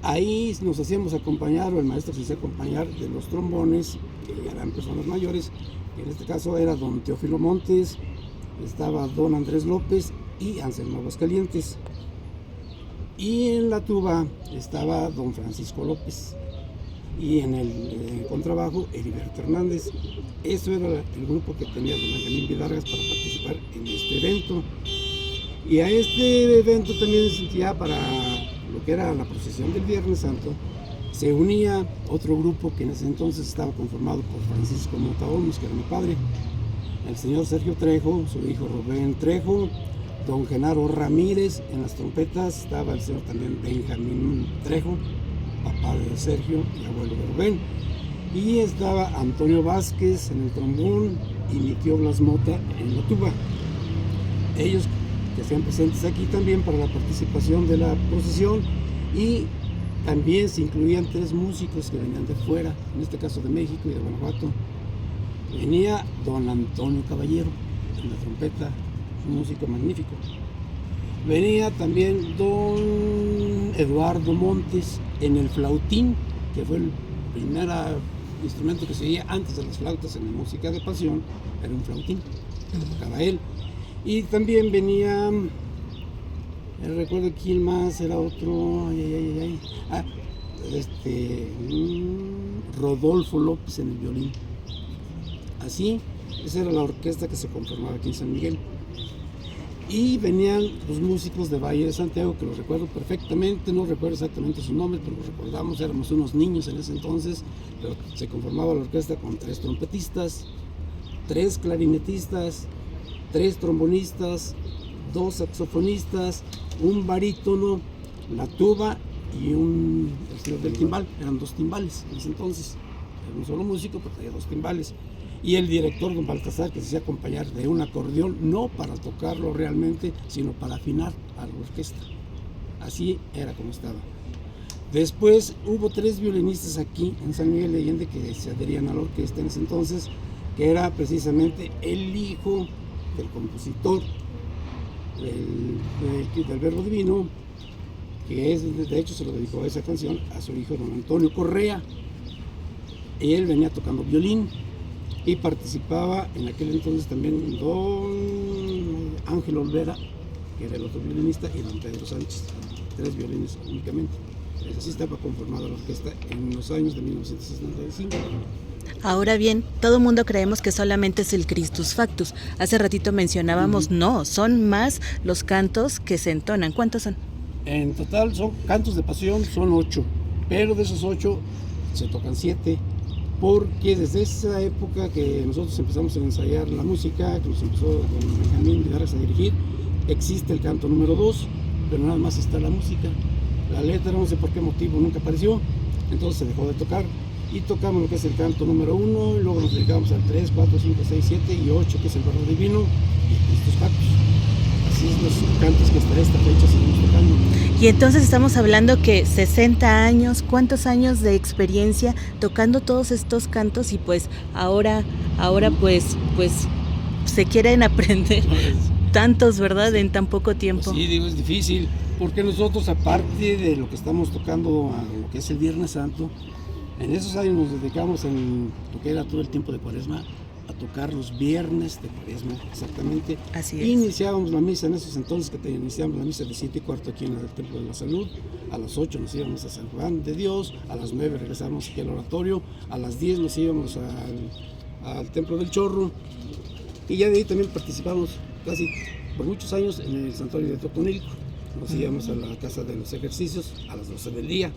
Ahí nos hacíamos acompañar, o el maestro se hacía acompañar de los trombones, que eran personas mayores. En este caso era don Teófilo Montes, estaba don Andrés López y Anselmo Aguascalientes. Y en la tuba estaba don Francisco López. Y en el contrabajo, Heriberto Hernández. Eso era el grupo que tenía don Benjamín Vidargas para participar en este evento. Y a este evento también ya para lo que era la procesión del Viernes Santo, se unía otro grupo que en ese entonces estaba conformado por Francisco Mota Olmos, que era mi padre, el señor Sergio Trejo, su hijo Rubén Trejo, don Genaro Ramírez. En las trompetas estaba el señor también Benjamín Trejo, papá de Sergio y abuelo de Rubén, y estaba Antonio Vázquez en el trombón y mi tío Blas Mota en la tuba. Ellos que sean presentes aquí también para la participación de la procesión, y también se incluían 3 músicos que venían de fuera, en este caso de México y de Guanajuato. Venía don Antonio Caballero en la trompeta, un músico magnífico. Venía también don Eduardo Montes en el flautín, que fue el primer instrumento que se oía antes de las flautas en la música de pasión, era un flautín, tocaba él. Y también venía, recuerdo quién más, era otro, Rodolfo López en el violín. Así Esa era la orquesta que se conformaba aquí en San Miguel. Y venían los músicos de Valle de Santiago, que los recuerdo perfectamente, no recuerdo exactamente su nombre, pero los recordamos, éramos unos niños en ese entonces, pero se conformaba la orquesta con 3 trompetistas, 3 clarinetistas, 3 trombonistas, 2 saxofonistas, un barítono, la tuba y el señor del timbal. Eran 2 timbales en ese entonces. Era un solo músico, pero tenía 2 timbales. Y el director, don Baltasar, que se hacía acompañar de un acordeón, no para tocarlo realmente, sino para afinar a la orquesta. Así era como estaba. Después hubo 3 violinistas aquí en San Miguel de Allende que se adherían a la orquesta en ese entonces, que era precisamente el hijo del compositor del Verbo Divino, que de hecho se lo dedicó a esa canción a su hijo don Antonio Correa. Y él venía tocando violín y participaba en aquel entonces también don Ángel Olvera, que era el otro violinista, y don Pedro Sánchez, 3 violines únicamente. Así estaba conformada la orquesta en los años de 1965. Ahora bien, todo mundo creemos que solamente es el Christus Factus. Hace ratito mencionábamos, no, son más los cantos que se entonan. ¿Cuántos son? En total son cantos de pasión, son 8, pero de esos 8 se tocan 7, porque desde esa época que nosotros empezamos a ensayar la música, que nos empezó don Benjamín Vidaras a dirigir, existe el canto número 2, pero nada más está la música. La letra, no sé por qué motivo, nunca apareció, entonces se dejó de tocar. Y tocamos lo que es el canto número 1, y luego nos dedicamos al 3, 4, 5, 6, 7 y 8, que es el Verbo Divino y Christus Factus. Así es los cantos que hasta esta fecha seguimos tocando. Y entonces estamos hablando que 60 años, ¿cuántos años de experiencia tocando todos estos cantos? Y pues ahora pues se quieren aprender tantos, ¿verdad? Sí. En tan poco tiempo. Pues sí, digo, es difícil, porque nosotros, aparte de lo que estamos tocando a lo que es el Viernes Santo, en esos años nos dedicamos en lo que era todo el tiempo de Cuaresma a tocar los viernes de Cuaresma, exactamente. Así es. Iniciábamos la misa en esos entonces, iniciábamos la misa de 7:15 aquí en el Templo de la Salud. A las 8 nos íbamos a San Juan de Dios, a las 9 regresamos aquí al oratorio, a las 10 nos íbamos al Templo del Chorro, y ya de ahí también participamos casi por muchos años en el santuario de Totonilco. Nos íbamos a la Casa de los Ejercicios a las 12 del día.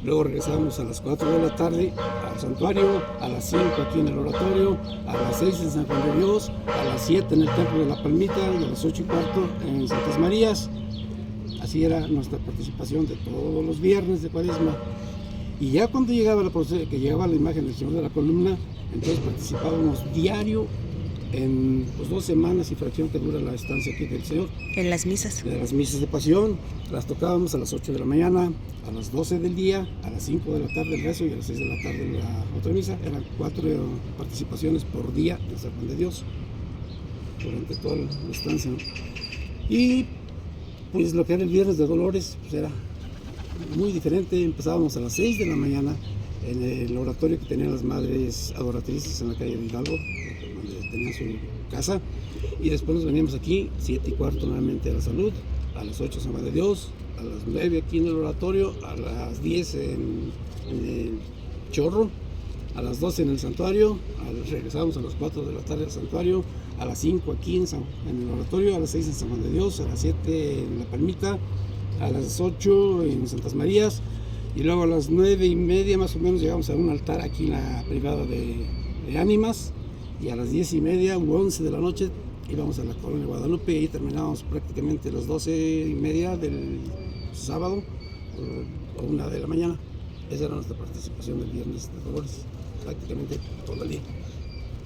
Luego regresamos a las 4 de la tarde al santuario, a las 5 aquí en el oratorio, a las 6 en San Juan de Dios, a las 7 en el Templo de la Palmita y a las 8:15 en Santas Marías. Así era nuestra participación de todos los viernes de Cuaresma. Y ya cuando llegaba la imagen del Señor de la Columna, entonces participábamos diario en 2 semanas y fracción que dura la estancia aquí del Señor. En las misas. De las misas de pasión, las tocábamos a las 8 de la mañana, a las 12 del día, a las 5 de la tarde el rezo y a las 6 de la tarde la otra misa. Eran 4 participaciones por día en San Juan de Dios, durante toda la estancia, ¿no? Y pues lo que era el Viernes de Dolores pues era muy diferente. Empezábamos a las 6 de la mañana en el oratorio que tenían las madres adoratrices en la calle de Hidalgo, donde tenían su casa, y después nos veníamos aquí 7:15 nuevamente a la Salud, a las 8 San Juan de Dios, a las 9 aquí en el oratorio, a las 10 en el Chorro, a las 12 en el santuario, regresamos a las 4 de la tarde al santuario, a las 5 aquí en el oratorio, a las 6 en San Juan de Dios, a las 7 en la Palmita, a las 8 en Santas Marías, y luego a las 9:30 más o menos llegamos a un altar aquí en la privada de Ánimas, y a las 10:30 u 11 de la noche íbamos a la Colonia Guadalupe y ahí terminábamos prácticamente a las 12:30 del sábado o 1 de la mañana. Esa era nuestra participación del Viernes de Dolores, prácticamente todo el día.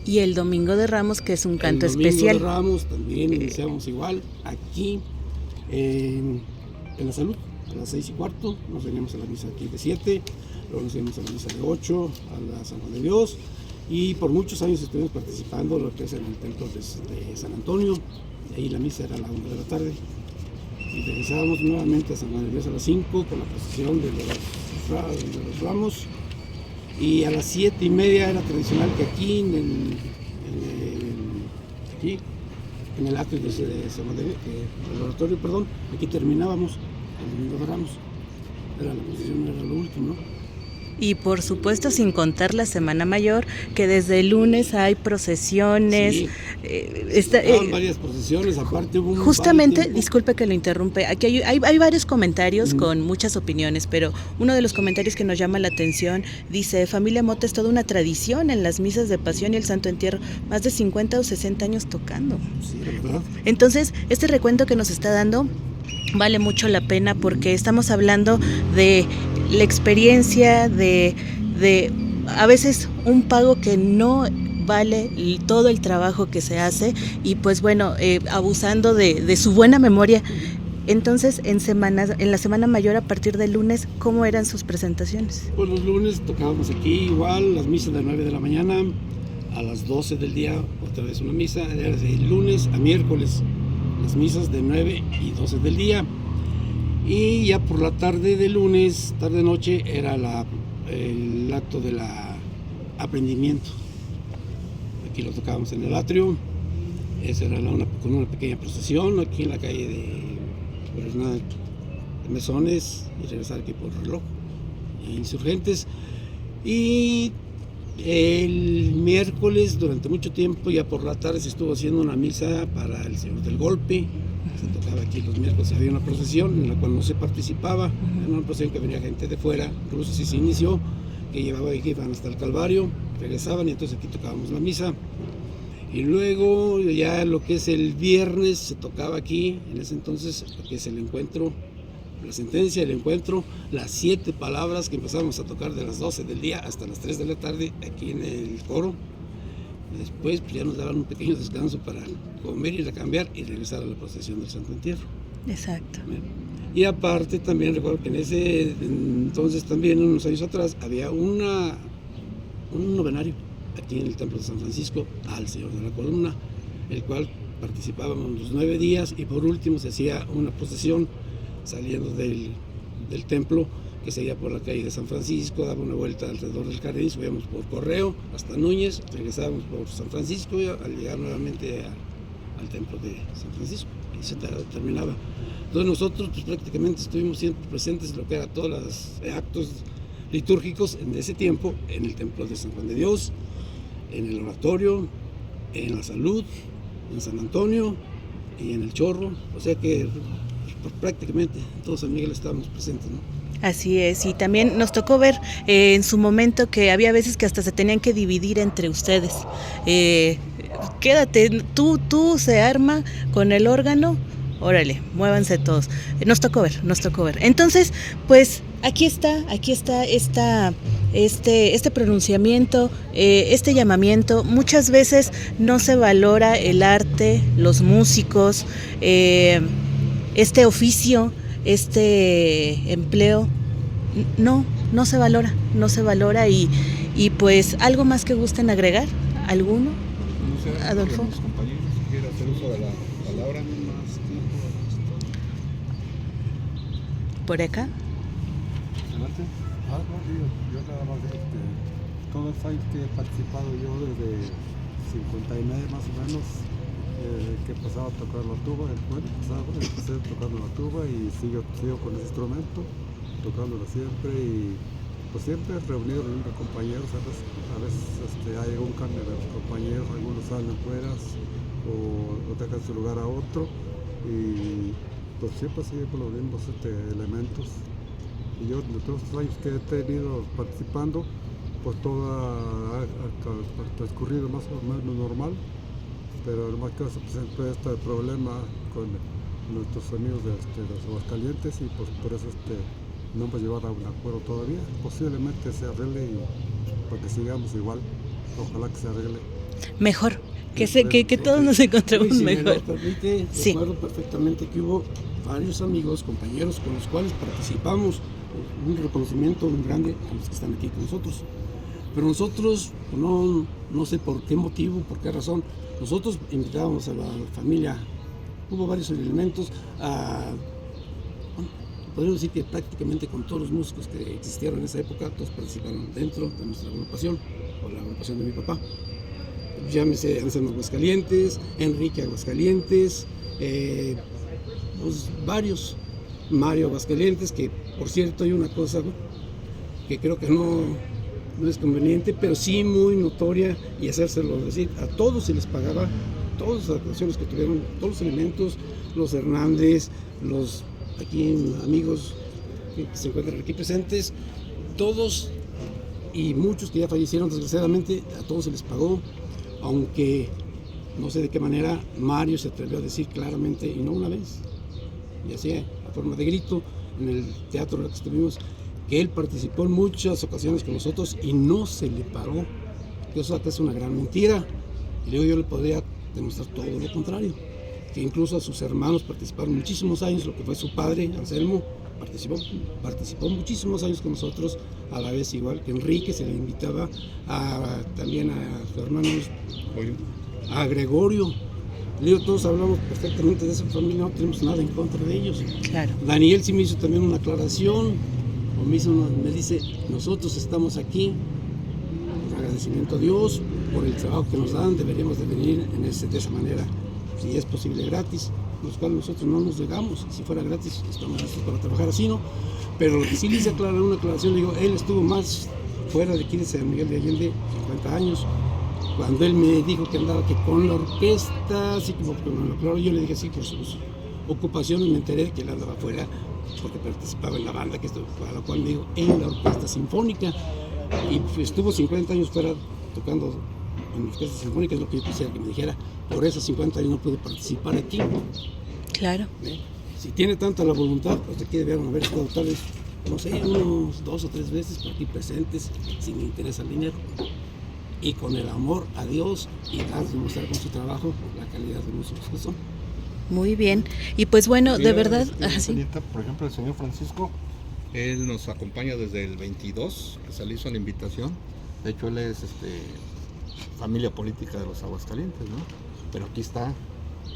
Y el Domingo de Ramos, que es un canto especial. El Domingo de Ramos también iniciamos igual, aquí en la Salud, a las 6:15, nos veníamos a la misa aquí de 7, luego nos íbamos a la misa de 8, a la San Juan de Dios, y por muchos años estuvimos participando lo que es en el templo de San Antonio, y ahí la misa era a la 1 de la tarde, y regresábamos nuevamente a San Juan de Dios a las 5 con la procesión de los ramos, y a las 7:30 era tradicional que aquí en el atrio de San Juan de Dios, el oratorio, perdón, aquí terminábamos el Domingo de Ramos. Era la procesión, era lo último, ¿no? Y por supuesto sin contar la Semana Mayor, que desde el lunes hay procesiones. Sí, varias procesiones, aparte hubo Justamente, disculpe que lo interrumpe, aquí hay varios comentarios con muchas opiniones, pero uno de los comentarios que nos llama la atención dice: familia Mota es toda una tradición en las misas de Pasión y el Santo Entierro, más de 50 o 60 años tocando. Sí, la verdad. Entonces, este recuento que nos está dando vale mucho la pena, porque estamos hablando de la experiencia, de a veces un pago que no vale todo el trabajo que se hace, y pues bueno, abusando de su buena memoria. Entonces, en la Semana Mayor, a partir del lunes, ¿cómo eran sus presentaciones? Pues los lunes tocábamos aquí igual, las misas de 9 de la mañana, a las 12 del día otra vez una misa, de lunes a miércoles, las misas de 9 y 12 del día. Y ya por la tarde de lunes, tarde-noche, era el acto del aprendimiento. Aquí lo tocábamos en el atrio. Esa era con una pequeña procesión aquí en la calle de Mesones, y regresar aquí por Reloj, Insurgentes. Y el miércoles, durante mucho tiempo, ya por la tarde, se estuvo haciendo una misa para el Señor del Golpe. Se tocaba aquí los miércoles, había una procesión en la cual no se participaba, era una procesión que venía gente de fuera, incluso si se inició, que iban hasta el Calvario, regresaban, y entonces aquí tocábamos la misa. Y luego ya lo que es el viernes se tocaba aquí, en ese entonces, lo que es el encuentro, la sentencia, el encuentro, las 7 palabras que empezamos a tocar de las 12 del día hasta las 3 de la tarde aquí en el coro. Después pues, ya nos daban un pequeño descanso para comer, ir a cambiar y regresar a la procesión del Santo Entierro. Exacto. Y aparte también recuerdo que en ese entonces, también unos años atrás, había un novenario aquí en el Templo de San Francisco al Señor de la Columna, el cual participábamos los 9 días, y por último se hacía una procesión saliendo del templo, que seguía por la calle de San Francisco, daba una vuelta alrededor del jardín, subíamos por Correo hasta Núñez, regresábamos por San Francisco, y al llegar nuevamente al templo de San Francisco, y se terminaba. Entonces nosotros pues, prácticamente estuvimos siempre presentes en lo que eran todos los actos litúrgicos en ese tiempo, en el templo de San Juan de Dios, en el oratorio, en la Salud, en San Antonio y en el Chorro, o sea que pues, prácticamente todos San Miguel estábamos presentes, ¿no? Así es, y también nos tocó ver en su momento que había veces que hasta se tenían que dividir entre ustedes. Quédate, tú se arma con el órgano, órale, muévanse todos. Nos tocó ver. Entonces, pues aquí está este pronunciamiento, este llamamiento. Muchas veces no se valora el arte, los músicos, este oficio, este empleo, no se valora, y pues algo más que gusten agregar, ¿alguno? No sé, Adolfo. los compañeros quieren hacer uso de la palabra más tiempo. Por acá. Adelante. Yo nada más, todos los años que he participado yo desde 59 más o menos, que he pasado a tocar la tuba, empecé tocando la tuba y sigo con ese instrumento, tocándola siempre, y pues siempre reunido con compañeros, a veces hay algún cambio de los compañeros, algunos salen fuera o dejan su lugar a otro, y pues siempre sigue con los mismos elementos. Y yo de todos los años que he tenido participando, pues todo ha transcurrido más o menos normal, pero además que se presentó este problema con nuestros amigos de los Aguascalientes, y pues por eso no hemos llegado a un acuerdo todavía. Posiblemente se arregle y para que sigamos igual, ojalá que se arregle. Mejor, que todos nos encontremos Si mejor. me lo permite, Sí. recuerdo perfectamente que hubo varios amigos, compañeros con los cuales participamos, un reconocimiento muy grande a los que están aquí con nosotros. Pero nosotros, no sé por qué motivo, por qué razón, nosotros invitábamos a la familia, hubo varios elementos, podríamos decir que prácticamente con todos los músicos que existieron en esa época, todos participaron dentro de nuestra agrupación, o la agrupación de mi papá. Llámese Anselmo Aguascalientes, Enrique Aguascalientes, pues varios, Mario Aguascalientes, que por cierto hay una cosa, que creo que no es conveniente, pero sí muy notoria, y hacérselo decir, a todos se les pagaba, todas las actuaciones que tuvieron, todos los elementos, los Hernández, los aquí amigos que se encuentran aquí presentes, todos y muchos que ya fallecieron desgraciadamente, a todos se les pagó, aunque no sé de qué manera Mario se atrevió a decir claramente, y no una vez, y hacía a forma de grito en el teatro en el que estuvimos, que él participó en muchas ocasiones con nosotros y no se le pagó, que eso acá es una gran mentira. Y luego yo le podría demostrar todo lo contrario, que incluso a sus hermanos participaron muchísimos años, lo que fue su padre, Anselmo, participó muchísimos años con nosotros, a la vez igual que Enrique, se le invitaba también a sus hermanos, a Gregorio. Todos hablamos perfectamente de esa familia, no tenemos nada en contra de ellos. Claro. Daniel sí me hizo también una aclaración, me dice, nosotros estamos aquí, por agradecimiento a Dios, por el trabajo que nos dan, deberíamos de venir de esa manera, si es posible gratis, los cuales nosotros no nos negamos, si fuera gratis estamos listos para trabajar así, ¿no? Pero lo que sí le hice aclarar una aclaración, le digo, él estuvo más fuera de aquí de San Miguel de Allende, 50 años, cuando él me dijo que andaba que con la orquesta, así como que me lo aclaró, yo le dije sí, por sus ocupaciones me enteré que él andaba fuera, porque participaba en la banda, a la cual me dijo, en la orquesta sinfónica, y estuvo 50 años fuera tocando en la orquesta sinfónica, es lo que yo quisiera que me dijera, por esos 50 años no pude participar aquí. Claro. Si tiene tanta la voluntad, pues aquí debieron haber estado tal vez, no sé, unos 2 o 3 veces por aquí presentes, si me interesa el dinero, y con el amor a Dios y demostrar con su trabajo la calidad de músicos que son. Muy bien. Y pues bueno, de verdad... sí. Por ejemplo, el señor Francisco, él nos acompaña desde el 22, que se le hizo la invitación. De hecho, él es familia política de los Aguascalientes, ¿no? Pero aquí está,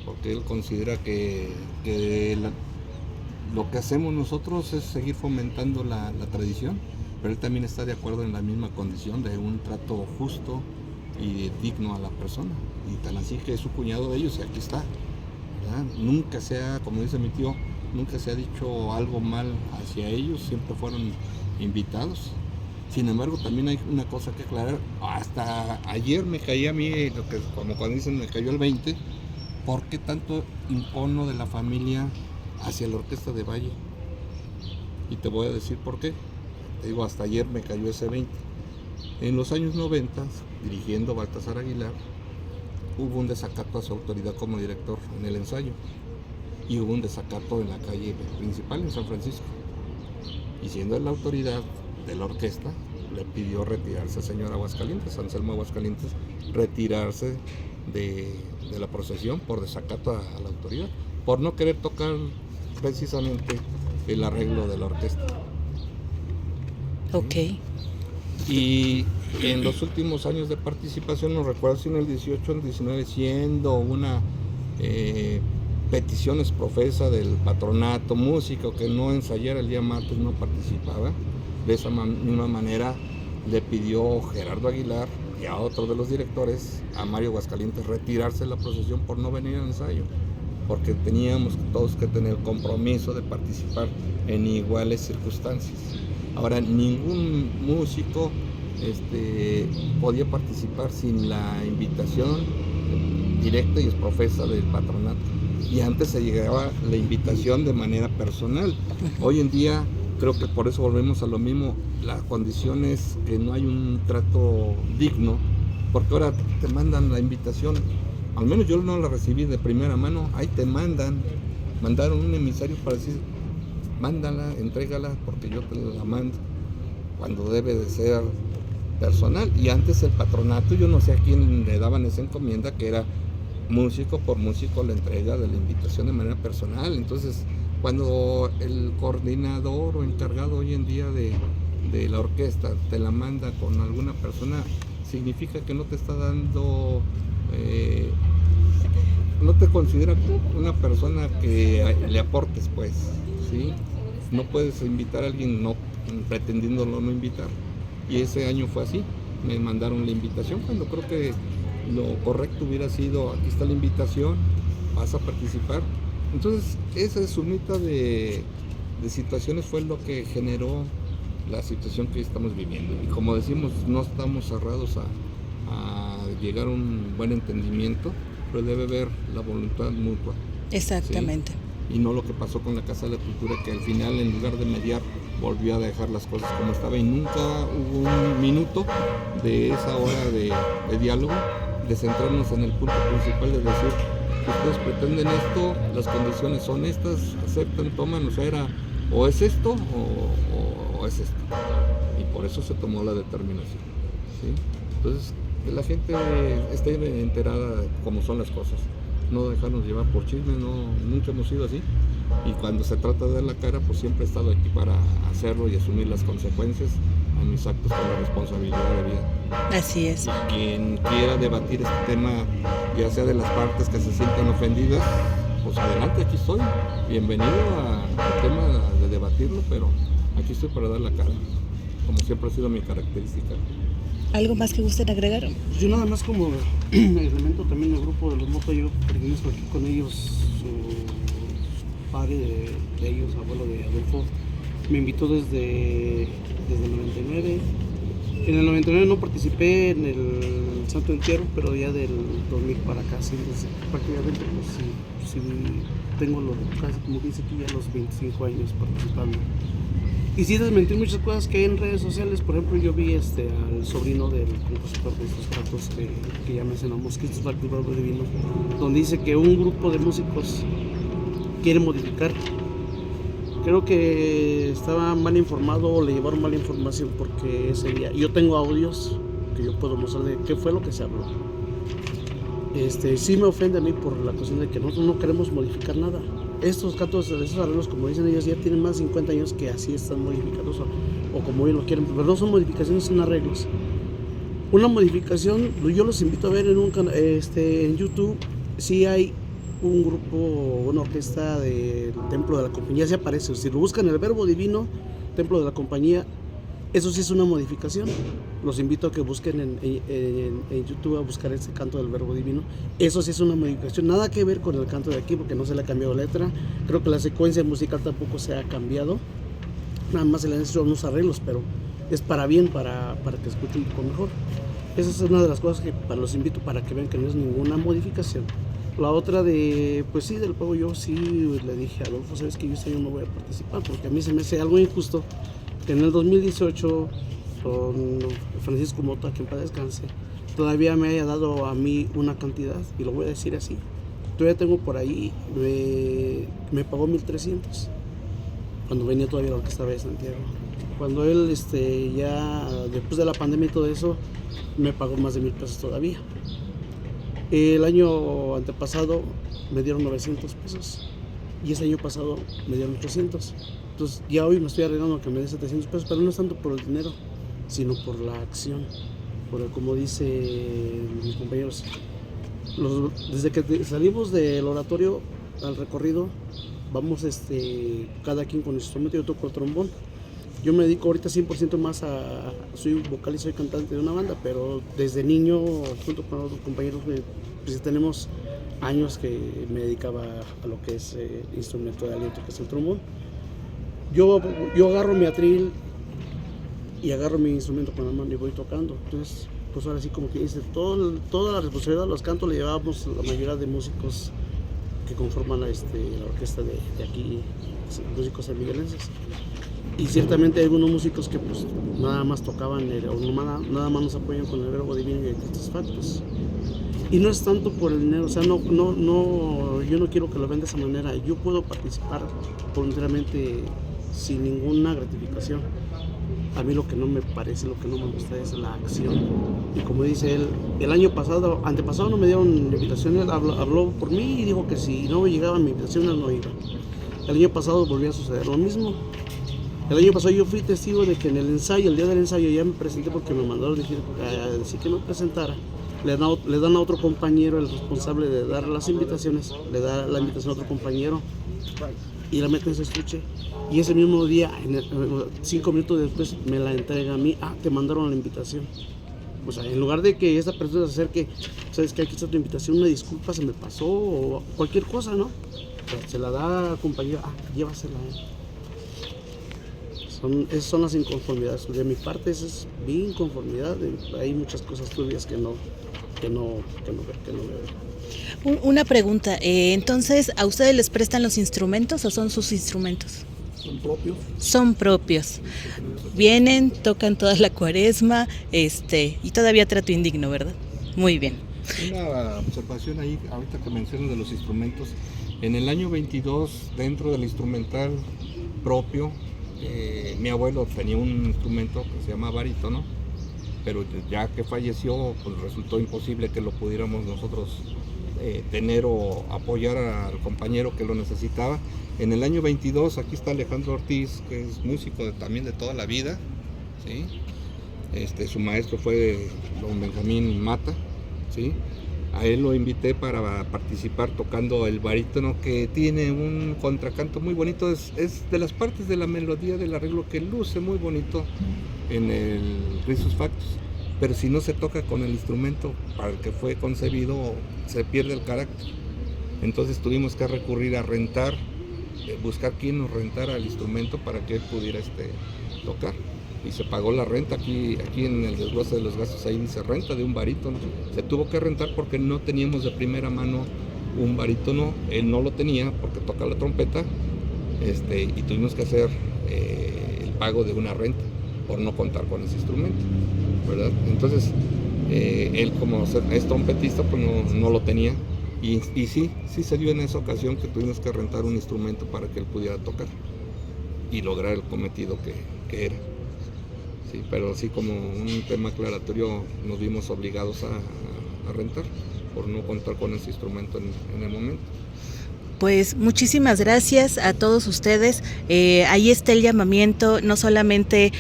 porque él considera que lo que hacemos nosotros es seguir fomentando la tradición, pero él también está de acuerdo en la misma condición de un trato justo y digno a la persona. Y tan así que es su cuñado de ellos y aquí está. ¿Verdad? Nunca se ha, como dice mi tío, nunca se ha dicho algo mal hacia ellos, siempre fueron invitados. Sin embargo, también hay una cosa que aclarar. Hasta ayer me caía a mí, como cuando dicen me cayó el 20, ¿por qué tanto impono de la familia hacia la orquesta de Valle? Y te voy a decir por qué. Te digo, hasta ayer me cayó ese 20. En los años 90, dirigiendo Baltasar Aguilar, hubo un desacato a su autoridad como director en el ensayo y hubo un desacato en la calle principal en San Francisco, y siendo él la autoridad de la orquesta le pidió retirarse al señor Aguascalientes, Anselmo Aguascalientes, retirarse de la procesión por desacato a la autoridad, por no querer tocar precisamente el arreglo de la orquesta. Ok. Y en los últimos años de participación, no recuerdo si en el 18 o el 19, siendo una petición exprofesa del patronato músico que no ensayara el día martes, no participaba. De esa misma manera le pidió Gerardo Aguilar y a otro de los directores, a Mario Aguascalientes, retirarse de la procesión por no venir al ensayo, porque teníamos todos que tener compromiso de participar en iguales circunstancias. Ahora, ningún músico podía participar sin la invitación directa y exprofesa del patronato. Y antes se llegaba la invitación de manera personal. Hoy en día, creo que por eso volvemos a lo mismo, la condición es que no hay un trato digno, porque ahora te mandan la invitación, al menos yo no la recibí de primera mano, ahí te mandaron un emisario para decir, mándala, entrégala, porque yo te la mando, cuando debe de ser personal. Y antes el patronato, yo no sé a quién le daban esa encomienda, que era músico por músico la entrega de la invitación de manera personal. Entonces, cuando el coordinador o encargado hoy en día de la orquesta te la manda con alguna persona, significa que no te está dando, no te considera una persona que le aportes, pues, ¿sí? No puedes invitar a alguien no pretendiéndolo no invitar. Y ese año fue así, me mandaron la invitación cuando creo que lo correcto hubiera sido, aquí está la invitación, vas a participar. Entonces esa sumita de situaciones fue lo que generó la situación que estamos viviendo. Y como decimos, no estamos cerrados a llegar a un buen entendimiento, pero debe haber la voluntad mutua. Exactamente. ¿Sí? Y no lo que pasó con la Casa de la Cultura, que al final, en lugar de mediar, volvió a dejar las cosas como estaba y nunca hubo un minuto de esa hora de diálogo, de centrarnos en el punto principal, de decir, ustedes pretenden esto, las condiciones son estas, aceptan, toman, o sea, era o es esto o es esto. Y por eso se tomó la determinación. ¿Sí? Entonces, que la gente esté enterada de cómo son las cosas, no dejarnos llevar por chismes, nunca hemos sido así. Y cuando se trata de dar la cara, pues siempre he estado aquí para hacerlo y asumir las consecuencias a mis actos con la responsabilidad de vida. Así es. Y quien quiera debatir este tema, ya sea de las partes que se sientan ofendidas, pues adelante, aquí estoy. Bienvenido al tema de debatirlo, pero aquí estoy para dar la cara, como siempre ha sido mi característica. ¿Algo más que gusten agregar? Yo nada más como elemento también del grupo de los Mota, yo pertenezco aquí con ellos, su padre de ellos, abuelo de Adolfo, me invitó desde el 99. En el 99 no participé en el Santo Entierro, pero ya del 2000 para acá, sí, entonces, prácticamente pues, sí, tengo casi como dice aquí ya los 25 años participando. Y sí desmentí muchas cosas que hay en redes sociales. Por ejemplo, yo vi al sobrino del compositor de estos cantos que ya mencionamos, Cristus Factus Verbo Divino, donde dice que un grupo de músicos quiere modificar. Creo que estaba mal informado o le llevaron mala información, porque ese día yo tengo audios que yo puedo mostrar de qué fue lo que se habló. Sí me ofende a mí por la cuestión de que nosotros no queremos modificar nada. Estos cantos, esos arreglos, como dicen ellos, ya tienen más de 50 años que así están modificados o como ellos lo quieren, pero no son modificaciones, son arreglos. Una modificación, yo los invito a ver en YouTube, sí hay un grupo, una orquesta del Templo de la Compañía, se aparece, si lo buscan el Verbo Divino, Templo de la Compañía, eso sí es una modificación. Los invito a que busquen en YouTube a buscar ese canto del Verbo Divino. Eso sí es una modificación, nada que ver con el canto de aquí, porque no se le ha cambiado letra. Creo que la secuencia musical tampoco se ha cambiado, nada más se le han hecho unos arreglos, pero es para bien, para que escuchen un poco mejor. Esa es una de las cosas que los invito para que vean que no es ninguna modificación. La otra pues sí, del juego, yo sí le dije a Adolfo, sabes que yo este año no voy a participar, porque a mí se me hace algo injusto que en el 2018 con Francisco Mota, que en paz descanse, todavía me haya dado a mí una cantidad, y lo voy a decir así. Todavía tengo por ahí, me pagó 1,300 cuando venía todavía la orquesta de Santiago. Cuando él ya después de la pandemia y todo eso, me pagó más de 1,000 pesos todavía. El año antepasado me dieron 900 pesos y ese año pasado me dieron 800. Entonces ya hoy me estoy arreglando que me den 700 pesos, pero no es tanto por el dinero, sino por la acción, como dicen mis compañeros. Desde que salimos del oratorio al recorrido, vamos cada quien con su instrumento. Yo toco el trombón. Yo me dedico ahorita 100% más soy vocal y soy cantante de una banda, pero desde niño, junto con otros compañeros, pues tenemos años que me dedicaba a lo que es instrumento de aliento, que es el trombón. Yo agarro mi atril y agarro mi instrumento con la mano y voy tocando. Entonces, pues ahora sí, como que dice, toda la responsabilidad de los cantos le llevábamos la mayoría de músicos que conforman la orquesta de aquí, músicos sanmiguelenses. Y ciertamente hay algunos músicos que pues nada más tocaban, nada más nos apoyan con el Verbo Divino y Cristus Factus. Y no es tanto por el dinero, o sea, yo no quiero que lo vean de esa manera. Yo puedo participar voluntariamente sin ninguna gratificación. A mí lo que no me parece, lo que no me gusta es la acción. Y como dice él, el antepasado no me dieron invitación, él habló por mí y dijo que si no me llegaba mi invitación, él no iba. El año pasado volvió a suceder lo mismo. El año pasado yo fui testigo de que en el día del ensayo, ya me presenté porque me mandaron decir que me presentara. Le dan a otro compañero, el responsable de dar las invitaciones, le da la invitación a otro compañero y la mete en su estuche. Y ese mismo día, 5 minutos después, me la entrega a mí. Te mandaron la invitación. O sea, en lugar de que esa persona se acerque, sabes que aquí está tu invitación, una disculpa, se me pasó, o cualquier cosa, ¿no? O sea, se la da al compañero, llévasela. Esas son las inconformidades. De mi parte, esa es mi inconformidad. Hay muchas cosas turbias que no veo. Una pregunta, entonces, ¿a ustedes les prestan los instrumentos o son sus instrumentos? ¿Son propios? Son propios. Vienen, tocan toda la cuaresma, y todavía trato indigno, ¿verdad? Muy bien. Una observación ahí, ahorita que mencionas de los instrumentos. En el año 22, dentro del instrumental propio, mi abuelo tenía un instrumento que se llama barítono, pero ya que falleció, pues resultó imposible que lo pudiéramos nosotros tener o apoyar al compañero que lo necesitaba. En el año 22, aquí está Alejandro Ortiz, que es músico también de toda la vida, ¿sí? Su maestro fue don Benjamín Mata, ¿sí? A él lo invité para participar tocando el barítono, que tiene un contracanto muy bonito, es de las partes de la melodía del arreglo que luce muy bonito en el Christus Factus, pero si no se toca con el instrumento para el que fue concebido, se pierde el carácter. Entonces tuvimos que recurrir a rentar, buscar quien nos rentara el instrumento para que él pudiera tocar. Y se pagó la renta, aquí en el desglose de los gastos ahí dice renta de un barítono. Se tuvo que rentar porque no teníamos de primera mano un barítono, él no lo tenía porque toca la trompeta, y tuvimos que hacer el pago de una renta por no contar con ese instrumento, ¿verdad? Entonces, él como es trompetista, pues no lo tenía, y sí se dio en esa ocasión que tuvimos que rentar un instrumento para que él pudiera tocar y lograr el cometido que era. Sí, pero sí, como un tema aclaratorio, nos vimos obligados a rentar por no contar con ese instrumento en el momento. Pues muchísimas gracias a todos ustedes. Ahí está el llamamiento, no solamente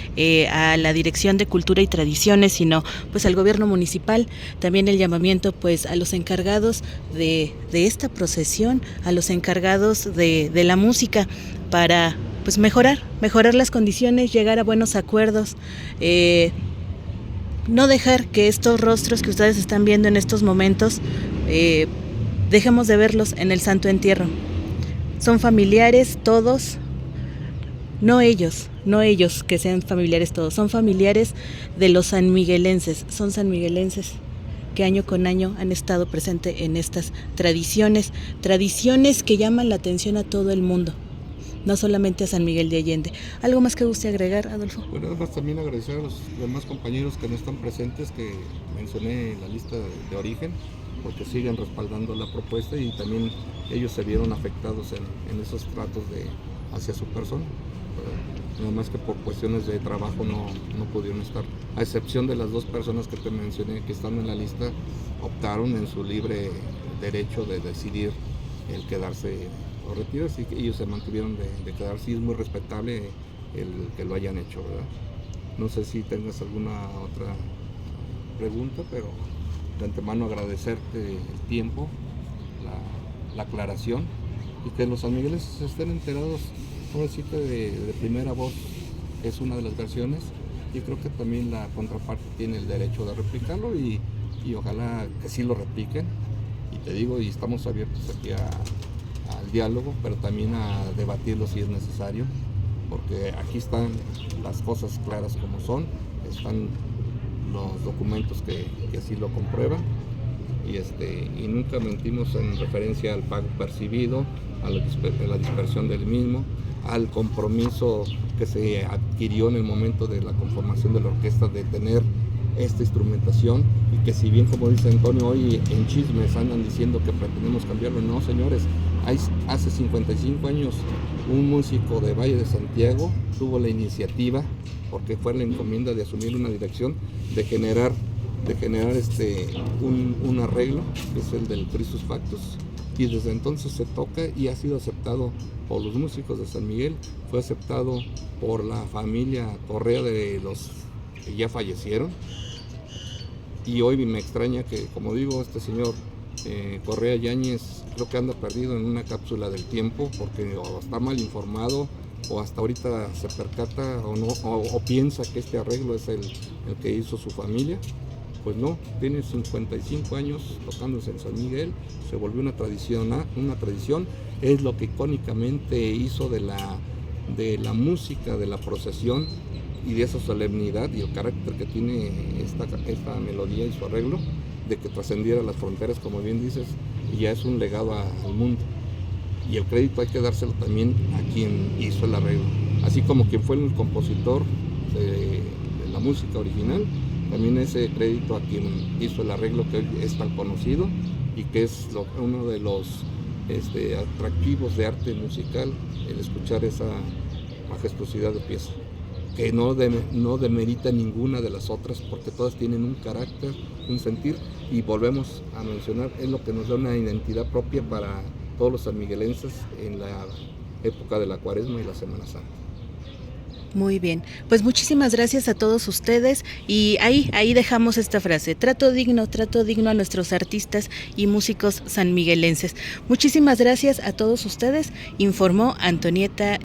a la Dirección de Cultura y Tradiciones, sino pues al gobierno municipal. También el llamamiento pues a los encargados de esta procesión, a los encargados de la música, para pues mejorar las condiciones, llegar a buenos acuerdos, no dejar que estos rostros que ustedes están viendo en estos momentos, dejemos de verlos en el Santo Entierro. Son familiares todos, no ellos que sean familiares todos, son familiares de los sanmiguelenses, son sanmiguelenses que año con año han estado presentes en estas tradiciones que llaman la atención a todo el mundo, no solamente a San Miguel de Allende. ¿Algo más que guste agregar, Adolfo? Bueno, además también agradecer a los demás compañeros que no están presentes, que mencioné en la lista de origen, porque siguen respaldando la propuesta y también ellos se vieron afectados en esos tratos hacia su persona. Nada más que por cuestiones de trabajo no pudieron estar, a excepción de las dos personas que te mencioné que están en la lista, optaron en su libre derecho de decidir el quedarse o retirarse, y ellos se mantuvieron de quedarse, y es muy respetable el que lo hayan hecho, ¿verdad? No sé si tengas alguna otra pregunta, pero de antemano agradecerte el tiempo, la aclaración, y que los sanmiguelenses estén enterados, por decirte, de primera voz. Es una de las versiones. Yo creo que también la contraparte tiene el derecho de replicarlo, y ojalá que sí lo repliquen. Y te digo, y estamos abiertos aquí al diálogo, pero también a debatirlo si es necesario, porque aquí están las cosas claras como son, están los documentos que así lo comprueban, y nunca mentimos en referencia al pago percibido, a la dispersión del mismo, al compromiso que se adquirió en el momento de la conformación de la orquesta de tener esta instrumentación, y que si bien, como dice Antonio, hoy en chismes andan diciendo que pretendemos cambiarlo, no, señores. Hace 55 años un músico de Valle de Santiago tuvo la iniciativa, porque fue la encomienda de asumir una dirección, de generar un arreglo, que es el del Christus Factus, y desde entonces se toca y ha sido aceptado por los músicos de San Miguel, fue aceptado por la familia Correa de los que ya fallecieron, y hoy me extraña que, como digo, este señor Correa Yáñez creo que anda perdido en una cápsula del tiempo, porque o está mal informado, o hasta ahorita se percata o piensa que este arreglo es el que hizo su familia. Pues no, tiene 55 años tocándose en San Miguel, se volvió una tradición, es lo que icónicamente hizo de la de la música, de la procesión y de esa solemnidad y el carácter que tiene esta melodía y su arreglo, de que trascendiera las fronteras, como bien dices, y ya es un legado al mundo. Y el crédito hay que dárselo también a quien hizo el arreglo, así como quien fue el compositor de la música original, también ese crédito a quien hizo el arreglo que hoy es tan conocido y que es uno de los atractivos de arte musical, el escuchar esa majestuosidad de pieza, que no demerita ninguna de las otras, porque todas tienen un carácter, un sentir, y volvemos a mencionar, es lo que nos da una identidad propia para todos los sanmiguelenses en la época de la Cuaresma y la Semana Santa. Muy bien, pues muchísimas gracias a todos ustedes y ahí dejamos esta frase, trato digno a nuestros artistas y músicos sanmiguelenses. Muchísimas gracias a todos ustedes, informó Antonieta